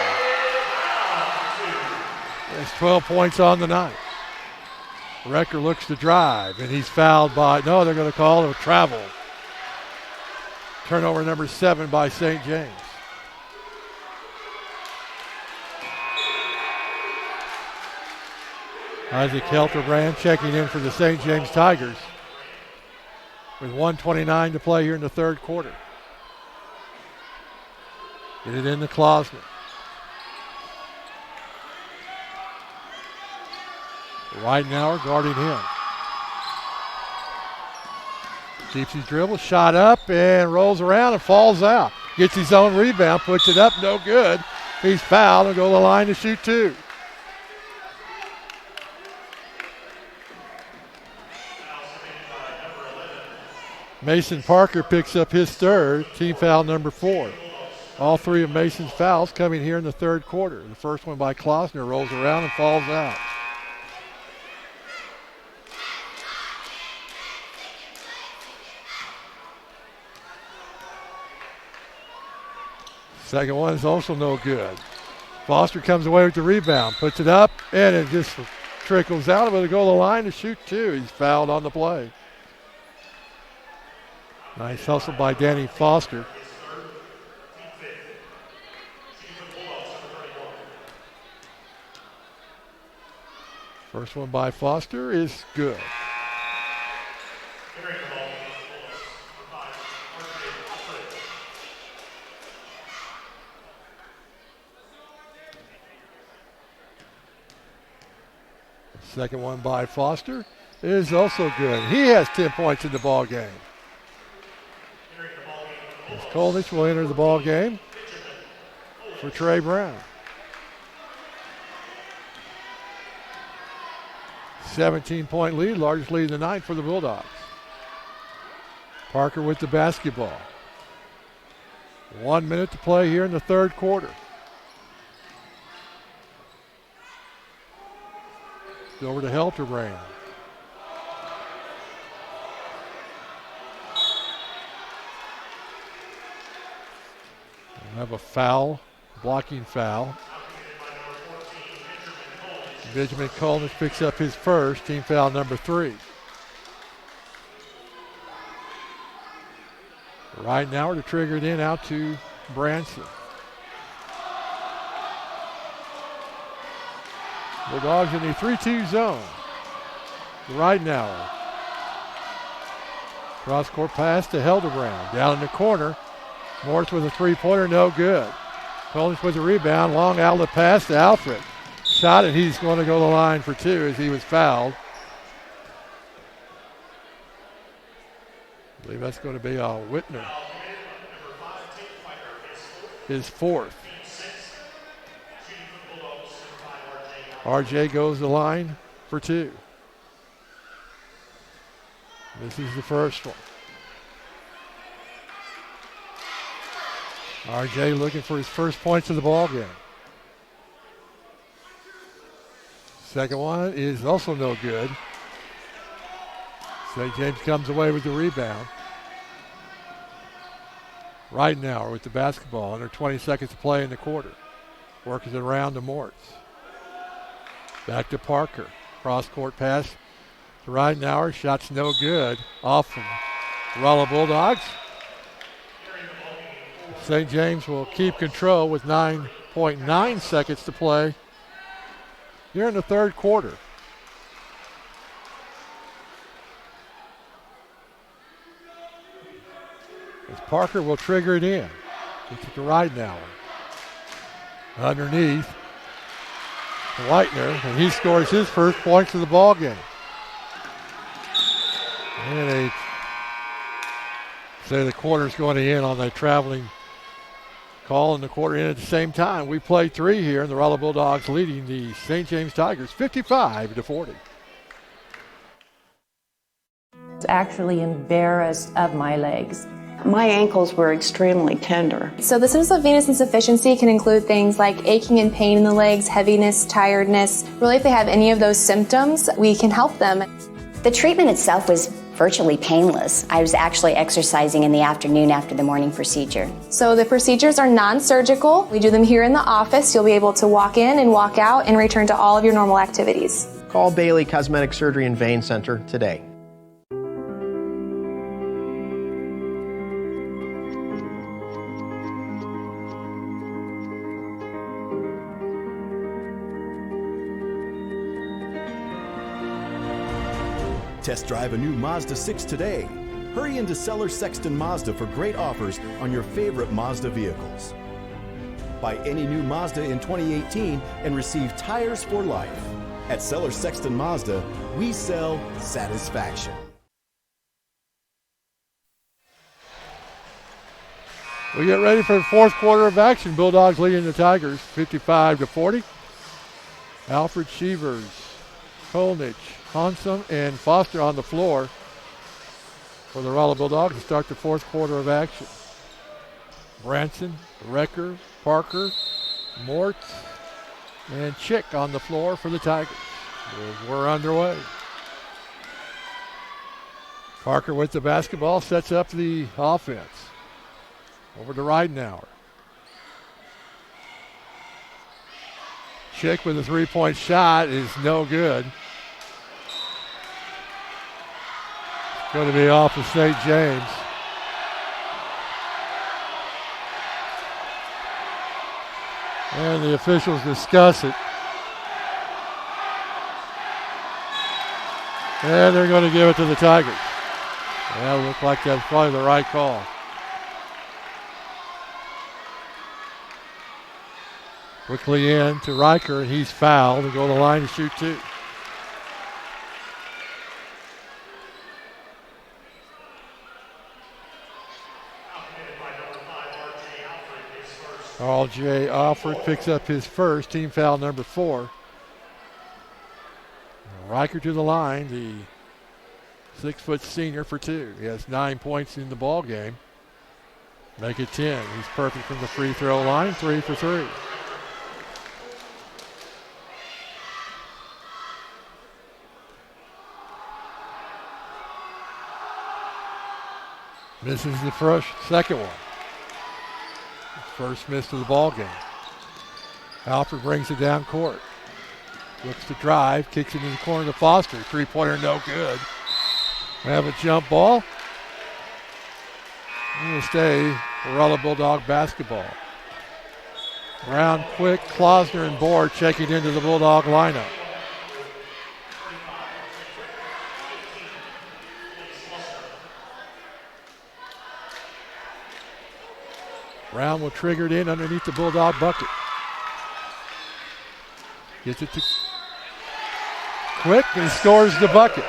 There's 12 points on the night. Recker looks to drive, and he's fouled by, no, they're going to call it a travel. Turnover number 7 by St. James. Isaac Helterbrand checking in for the St. James Tigers with 1:29 to play here in the third quarter. Get it in the closet. Ridenauer guarding him. Keeps his dribble, shot up, and rolls around and falls out. Gets his own rebound, puts it up, no good. He's fouled and go to the line to shoot 2. Mason Parker picks up his third, team foul number 4. All 3 of Mason's fouls coming here in the third quarter. The first one by Klausner rolls around and falls out. Second one is also no good. Foster comes away with the rebound, puts it up, and it just trickles out. But to go to the line to shoot 2. He's fouled on the play. Nice hustle by Danny Foster. First one by Foster is good. Second one by Foster is also good. He has 10 points in the ball game. Kolnich will enter the ball game for Trey Brown. 17-point lead, largest lead of the night for the Bulldogs. Parker with the basketball. 1 minute to play here in the third quarter. over to Helterbrand. We'll have a foul, blocking foul. Benjamin Coleman picks up his first, team foul number 3. Right now, to trigger it in out to Branson. Bulldogs in the 3-2 zone. Right now. Cross-court pass to Helderbrand. Down in the corner. Morris with a three-pointer, no good. Collins with the rebound. Long outlet pass to Alfred. Shot it. He's going to go to the line for 2 as he was fouled. I believe that's going to be Whitner. His 4th. RJ goes to the line for 2. This is the first one. RJ looking for his first points of the ball game. Second one is also no good. St. James comes away with the rebound. Right now with the basketball, under 20 seconds to play in the quarter. Working it around to Mortz. Back to Parker. Cross-court pass to Ridenauer. Shot's no good. Off from Rolla Bulldogs. St. James will keep control with 9.9 seconds to play here in the third quarter. As Parker will trigger it in. It's to Ridenauer. Underneath. Leitner, and he scores his first points of the ball game. And they say the quarter's going to end on the traveling call, and the quarter in at the same time. We played 3 here, and the Rolla Bulldogs leading the St. James Tigers 55-40. I was actually embarrassed of my legs. My ankles were extremely tender. So the symptoms of venous insufficiency can include things like aching and pain in the legs, heaviness, tiredness. Really, if they have any of those symptoms, we can help them. The treatment itself was virtually painless. I was actually exercising in the afternoon after the morning procedure. So the procedures are non-surgical. We do them here in the office. You'll be able to walk in and walk out and return to all of your normal activities. Call Bailey Cosmetic Surgery and Vein Center today. Test drive a new Mazda 6 today. Hurry into Seller Sexton Mazda for great offers on your favorite Mazda vehicles. Buy any new Mazda in 2018 and receive tires for life. At Seller Sexton Mazda, we sell satisfaction. We get ready for the fourth quarter of action. Bulldogs leading the Tigers 55-40. Alfred Shevers, Kolnich, Hansum, and Foster on the floor for the Rolla Bulldogs to start the fourth quarter of action. Branson, Recker, Parker, Mort, and Chick on the floor for the Tigers. We're underway. Parker with the basketball sets up the offense. Over to Ridenauer. Chick with a three-point shot is no good. It's going to be off of St. James. And the officials discuss it. And they're going to give it to the Tigers. Yeah, it looked like that's probably the right call. Quickly in to Riker, and he's fouled and go to the line to shoot 2. R.J. Alfred picks up his first, team foul number 4. Riker to the line, the 6-foot senior for 2. He has 9 points in the ball game. Make it 10. He's perfect from the free throw line, 3 for 3. Misses the second one. First miss of the ball game. Alford brings it down court. Looks to drive, kicks it in the corner to Foster. Three-pointer, no good. We have a jump ball. It'll stay Rolla Bulldog basketball. Brown, Quick, Klausner, and Bohr checking into the Bulldog lineup. Brown will trigger it in underneath the Bulldog bucket. Gets it to Quick and scores the bucket.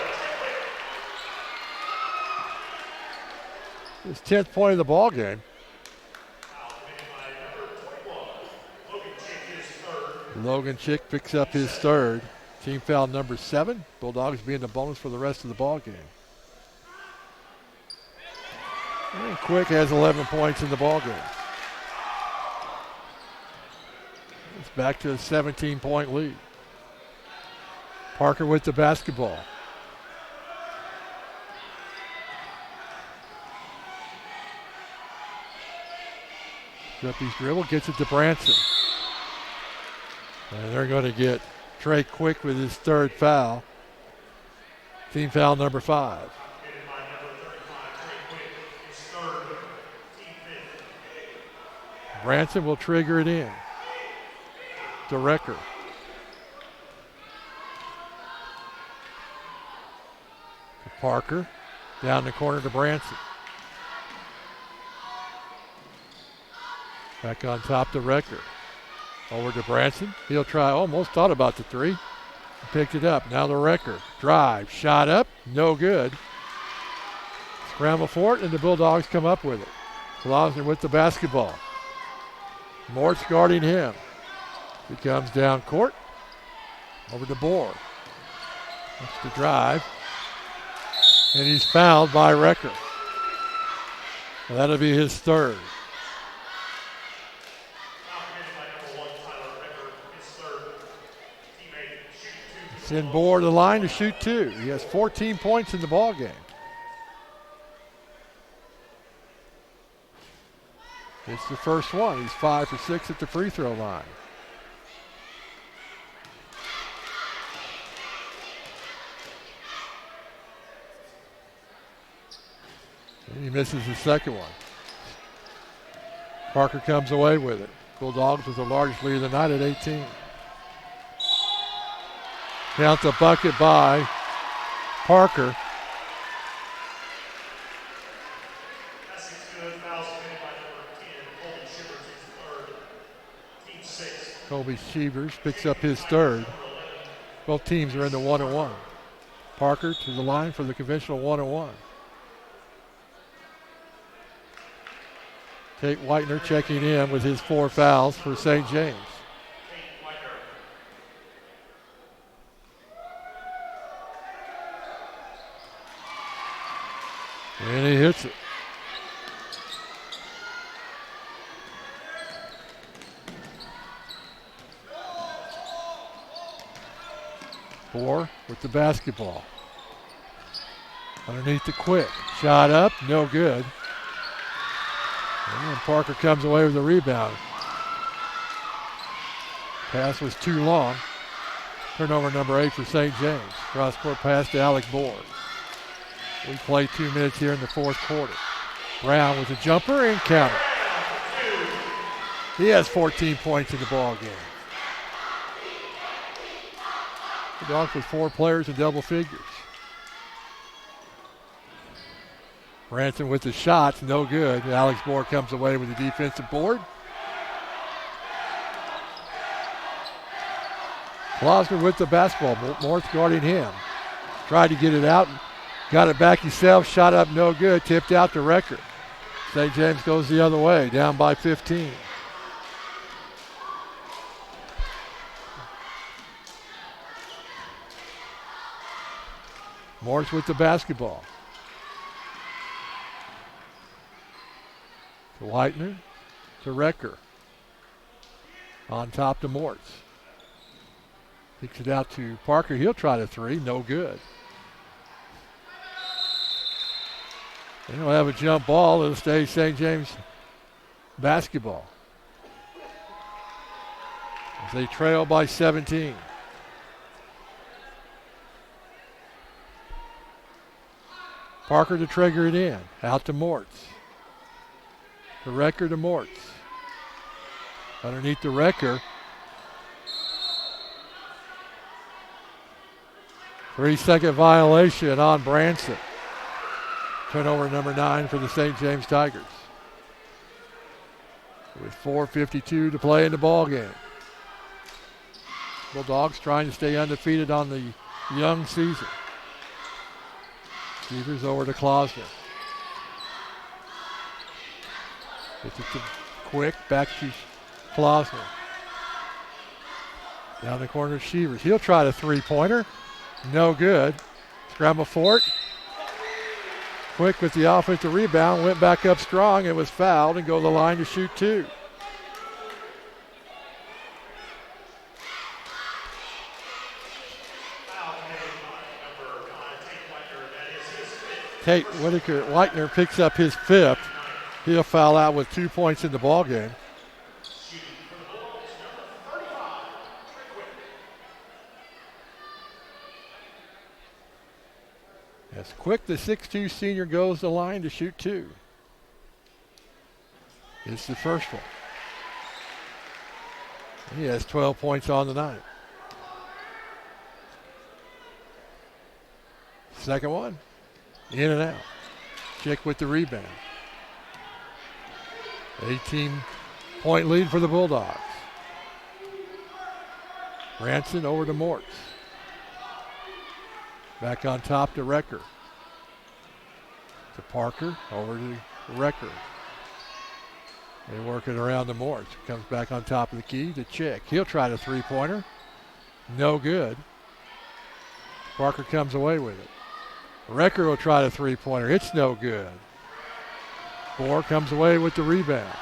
His 10th point of the ball game. Logan Chick picks up his third. Team foul number 7. Bulldogs being the bonus for the rest of the ball game. And Quick has 11 points in the ball game. It's back to a 17-point lead. Parker with the basketball. Up his dribble, gets it to Branson. And they're going to get Trey Quick with his third foul. Team foul number 5. Branson will trigger it in. To Recker. To Parker. Down the corner to Branson. Back on top to Recker. Over to Branson. He'll try, almost thought about the three. Picked it up. Now to Recker. Drive. Shot up. No good. Scramble for it, and the Bulldogs come up with it. Klausner with the basketball. Mort's guarding him. He comes down court. Over to Bohr. That's the drive. And he's fouled by Recker. Well, that'll be his third. Send Bohr to the line to shoot 2. He has 14 points in the ball game. It's the first one. He's 5 for 6 at the free throw line. And he misses the second one. Parker comes away with it. Bulldogs with the largest lead of the night at 18. Count the bucket by Parker. Colby Shevers picks up his third. Both teams are in the 1-1. Parker to the line for the conventional 1-1. Tate Whitener checking in with his 4 fouls for St. James. And he hits it. Bohr with the basketball. Underneath the Quick. Shot up, no good. And Parker comes away with the rebound. Pass was too long. Turnover number 8 for St. James. Cross-court pass to Alec Bohr. We play 2 minutes here in the fourth quarter. Brown with a jumper and counter. He has 14 points in the ball game. The Dogs with 4 players in double figures. Branson with the shots, no good. Alex Bohr comes away with the defensive board. Klausner with the basketball. Mort's guarding him. Tried to get it out. Got it back himself. Shot up, no good. Tipped out to Recker. St. James goes the other way, down by 15. Mort's with the basketball. To Whitener. To Recker. On top to Mort's. Kicks it out to Parker. He'll try the 3. No good. They'll have a jump ball. It'll stay St. James basketball as they trail by 17. Parker to trigger it in. Out to Mortz. The Wrecker to Mortz. Underneath the Wrecker. 3-second violation on Branson. Turnover number 9 for the St. James Tigers. With 4:52 to play in the ball game. Bulldogs trying to stay undefeated on the young season. Beavers over to Klausner. Gets it to Quick, back to Klausner. Down the corner, Shevers. He'll try the three-pointer. No good. Scramble for it. Quick with the offensive rebound, went back up strong and was fouled and go to the line to shoot 2. Tate Whitener picks up his 5th. He'll foul out with 2 points in the ball game. As Quick, the 6'2 senior, goes to the line to shoot 2. It's the first one. He has 12 points on the night. Second one. In and out. Chick with the rebound. 18-point lead for the Bulldogs. Branson over to Mortz. Back on top to Wrecker. To Parker, over to Wrecker. They work it around to Mortz. Comes back on top of the key to Chick. He'll try the three-pointer. No good. Parker comes away with it. Wrecker will try the three-pointer. It's no good. Bohr comes away with the rebound.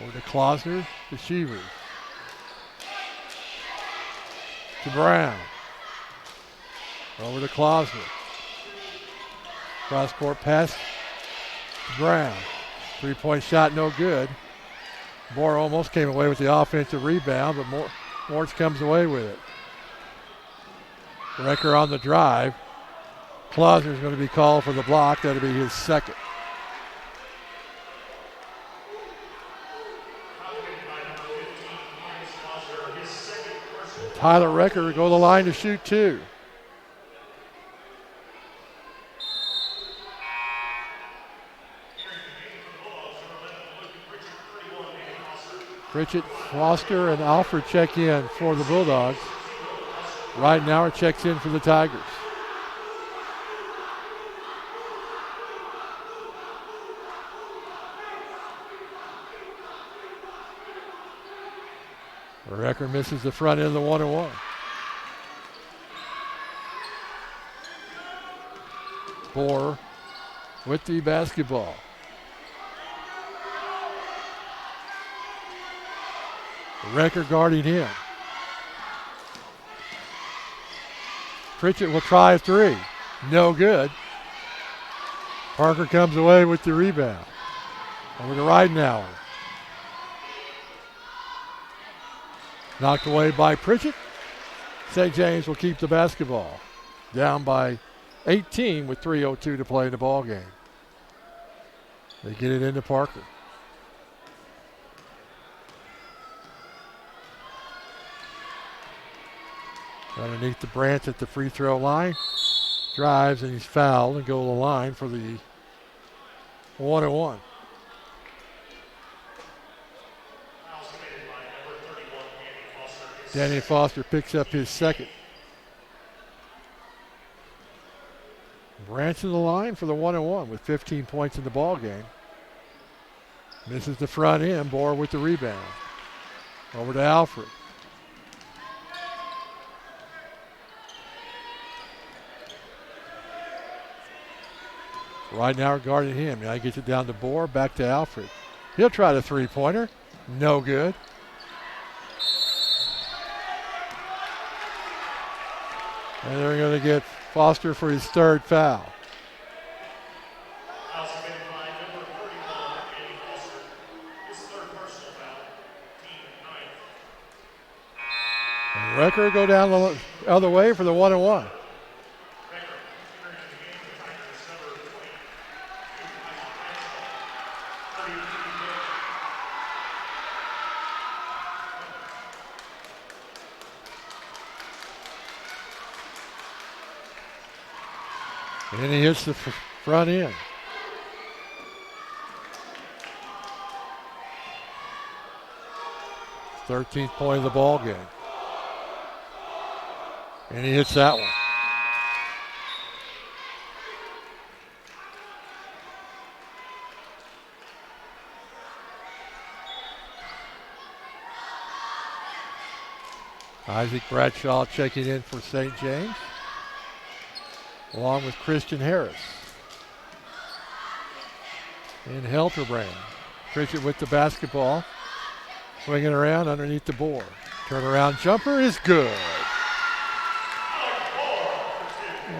Over to Klausner, to Shevers. To Brown. Over to Klausner. Cross-court pass to Brown. Three-point shot, no good. Bohr almost came away with the offensive rebound, but Mortz comes away with it. Wrecker on the drive. Klausner's going to be called for the block. That'll be his second. Tyler Wrecker will go to the line to shoot 2. Pritchett, Foster, and Alford check in for the Bulldogs. Ridenauer checks in for the Tigers. Wrecker misses the front end of the 1-on-1. Bohr with the basketball. Wrecker guarding him. Pritchett will try a 3. No good. Parker comes away with the rebound. Over to Ridenauer. Knocked away by Pritchett. St. James will keep the basketball. Down by 18 with 3:02 to play in the ball game. They get it into Parker. Underneath the Branch at the free throw line. Drives and he's fouled and go to the line for the 1-on-1. Danny Foster picks up his second. Branch to the line for the 1-on-1 with 15 points in the ball game. Misses the front end. Bohr with the rebound. Over to Alfred. Right now guarding him. Now he gets it down to Bohr. Back to Alfred. He'll try the three-pointer. No good. And they're going to get Foster for his third foul. And Recker go down the other way for the 1-and-1. And he hits the front end. .13th point of the ball game. And he hits that one. Isaac Bradshaw checking in for St. James, along with Christian Harris. And Helterbrand. Pritchett with the basketball. Swinging around underneath the board. Turnaround jumper is good.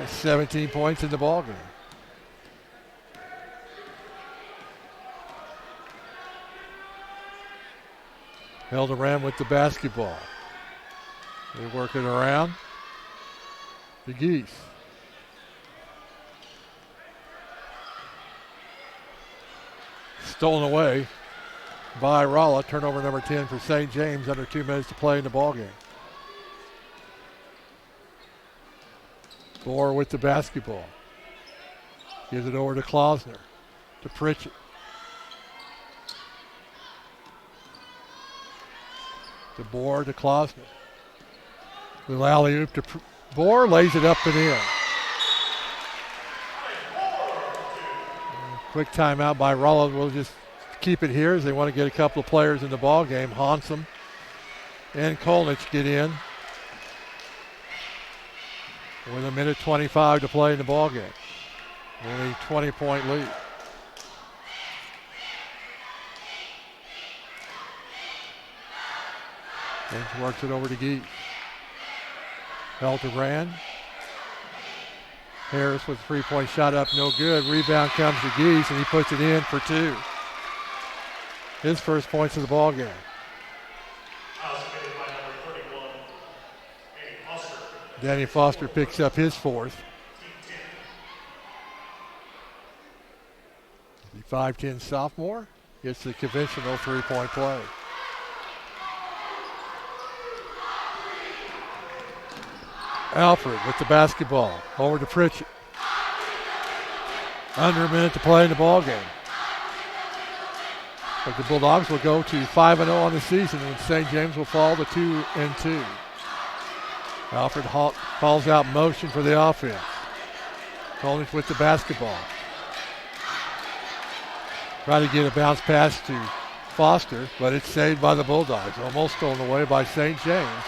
17 points in the ballgame. Helderbrand with the basketball. They work it around. The Geese. Stolen away by Rolla. Turnover number 10 for St. James. Under 2 minutes to play in the ballgame. Bohr with the basketball. Gives it over to Klausner. To Pritchett. To Bohr to Klausner. Little alley-oop to Bohr. Lays it up and in. Quick timeout by Rolla. We'll just keep it here as they want to get a couple of players in the ball game. Hansum and Kolnich get in with 1:25 to play in the ball game. Only 20-point lead. James works it over to Geese. Helterbrand. Harris with a three-point shot up, no good. Rebound comes to Geese, and he puts it in for 2. His first points of the ball game. Danny Foster picks up his 4th. The 5'10 sophomore gets the conventional 3-point play. Alfred with the basketball. Over to Pritchett. Under a minute to play in the ball game. But the Bulldogs will go to 5-0 on the season, and St. James will fall to 2-2. Alfred calls out motion for the offense. Kolnich with the basketball. Try to get a bounce pass to Foster, but it's saved by the Bulldogs. Almost stolen away by St. James.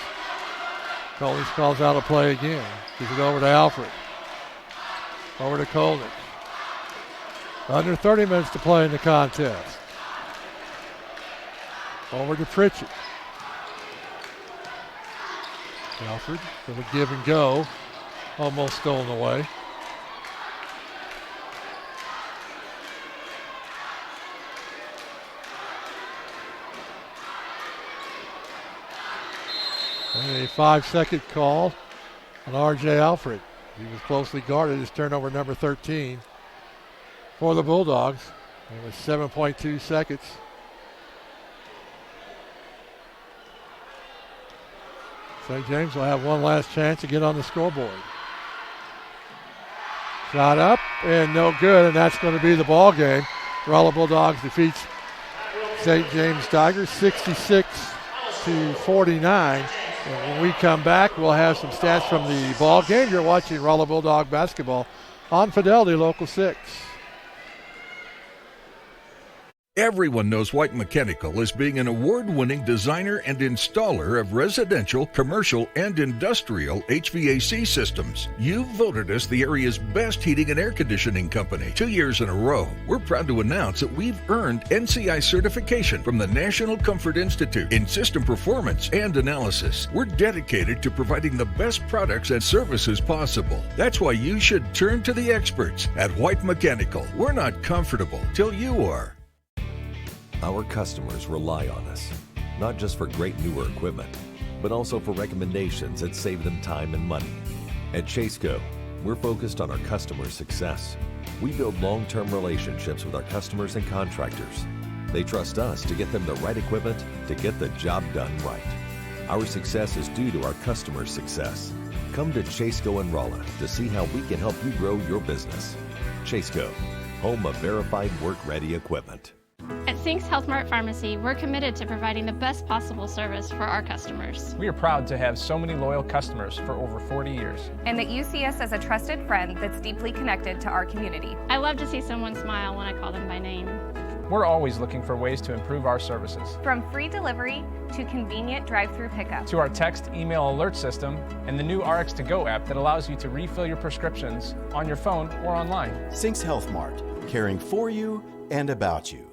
Kolnich calls out a play again. Gives it over to Alfred. Over to Kolnich. Under 30 minutes to play in the contest. Over to Pritchett. Alfred for the give and go. Almost stolen away. And a 5-second call on R.J. Alfred. He was closely guarded. His turnover number 13 for the Bulldogs. It was 7.2 seconds. St. James will have one last chance to get on the scoreboard. Shot up and no good, and that's going to be the ball game. Rolla Bulldogs defeats St. James Tigers 66-49. And when we come back, we'll have some stats from the ball game. You're watching Rolla Bulldog basketball on Fidelity Local 6. Everyone knows White Mechanical as being an award-winning designer and installer of residential, commercial, and industrial HVAC systems. You've voted us the area's best heating and air conditioning company 2 years in a row. We're proud to announce that we've earned NCI certification from the National Comfort Institute in system performance and analysis. We're dedicated to providing the best products and services possible. That's why you should turn to the experts at White Mechanical. We're not comfortable till you are. Our customers rely on us, not just for great newer equipment, but also for recommendations that save them time and money. At Chaseco, we're focused on our customers' success. We build long-term relationships with our customers and contractors. They trust us to get them the right equipment to get the job done right. Our success is due to our customers' success. Come to Chaseco and Rolla to see how we can help you grow your business. Chaseco, home of verified work-ready equipment. At Sinks Health Mart Pharmacy, we're committed to providing the best possible service for our customers. We are proud to have so many loyal customers for over 40 years. And that you see us as a trusted friend that's deeply connected to our community. I love to see someone smile when I call them by name. We're always looking for ways to improve our services. From free delivery to convenient drive-through pickup. To our text email alert system and the new RX2Go app that allows you to refill your prescriptions on your phone or online. Sinks Health Mart, caring for you and about you.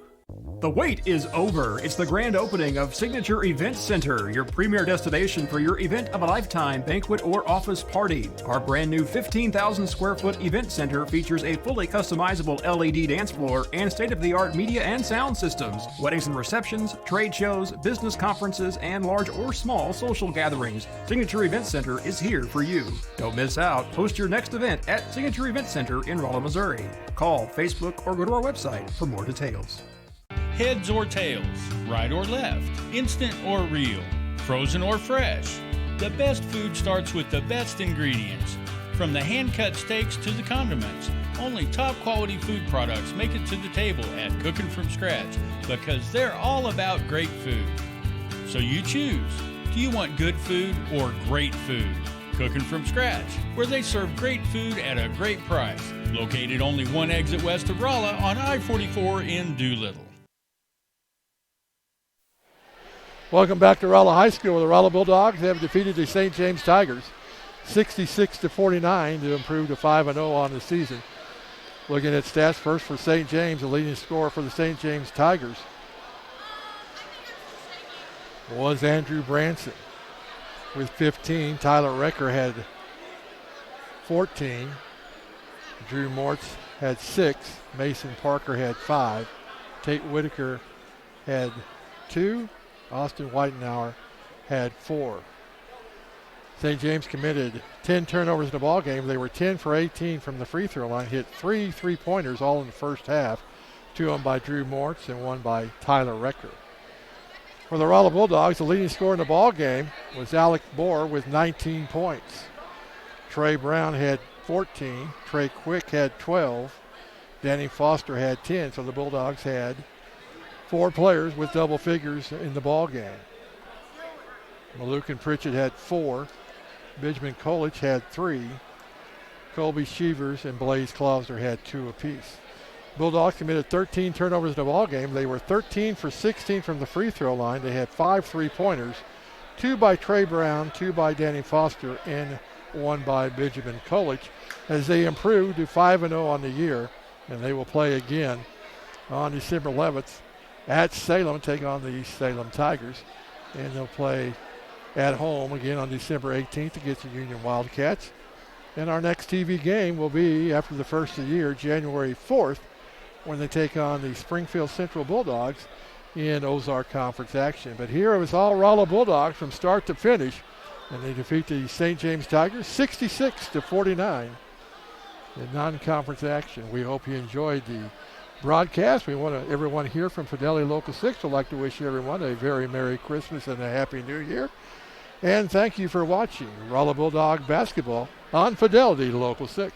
The wait is over. It's the grand opening of Signature Event Center, your premier destination for your event of a lifetime, banquet or office party. Our brand new 15,000 square foot event center features a fully customizable LED dance floor and state-of-the-art media and sound systems. Weddings and receptions, trade shows, business conferences, and large or small social gatherings. Signature Event Center is here for you. Don't miss out. Host your next event at Signature Event Center in Rolla, Missouri. Call, Facebook, or go to our website for more details. Heads or tails, right or left, instant or real, frozen or fresh. The best food starts with the best ingredients. From the hand-cut steaks to the condiments, only top-quality food products make it to the table at Cooking From Scratch because they're all about great food. So you choose. Do you want good food or great food? Cooking From Scratch, where they serve great food at a great price. Located only one exit west of Rolla on I-44 in Doolittle. Welcome back to Rolla High School, where the Rolla Bulldogs have defeated the St. James Tigers 66-49 to improve to 5-0 on the season. Looking at stats first for St. James, the leading scorer for the St. James Tigers was Andrew Branson with 15. Tyler Recker had 14. Drew Mortz had 6. Mason Parker had 5. Tate Whitaker had 2. Austin Whitenauer had 4. St. James committed 10 turnovers in the ball game. They were 10 for 18 from the free throw line, hit 3 3-pointers all in the first half, 2 of them by Drew Mortz and 1 by Tyler Recker. For the Rolla Bulldogs, the leading scorer in the ball game was Alec Bohr with 19 points. Trey Brown had 14. Trey Quick had 12. Danny Foster had 10. So the Bulldogs had 4 players with double figures in the ball game. Malukin Pritchett had 4. Benjamin Kolich had 3. Colby Shevers and Blaze Klausner had 2 apiece. Bulldogs committed 13 turnovers in the ball game. They were 13 for 16 from the free throw line. They had 5 3-pointers, 2 by Trey Brown, 2 by Danny Foster, and 1 by Benjamin Kolich, as they improved to 5-0 on the year, and they will play again on December 11th at Salem, take on the Salem Tigers, and they'll play at home again on December 18th against the Union Wildcats. And our next TV game will be after the first of the year, January 4th, when they take on the Springfield Central Bulldogs in Ozark Conference action. But here it was all Rolla Bulldogs from start to finish, and they defeat the St. James Tigers 66-49 in non-conference action. We hope you enjoyed the broadcast. We want everyone here from Fidelity Local 6 would like to wish everyone a very Merry Christmas and a Happy New Year. And thank you for watching Rolla Bulldog basketball on Fidelity Local 6.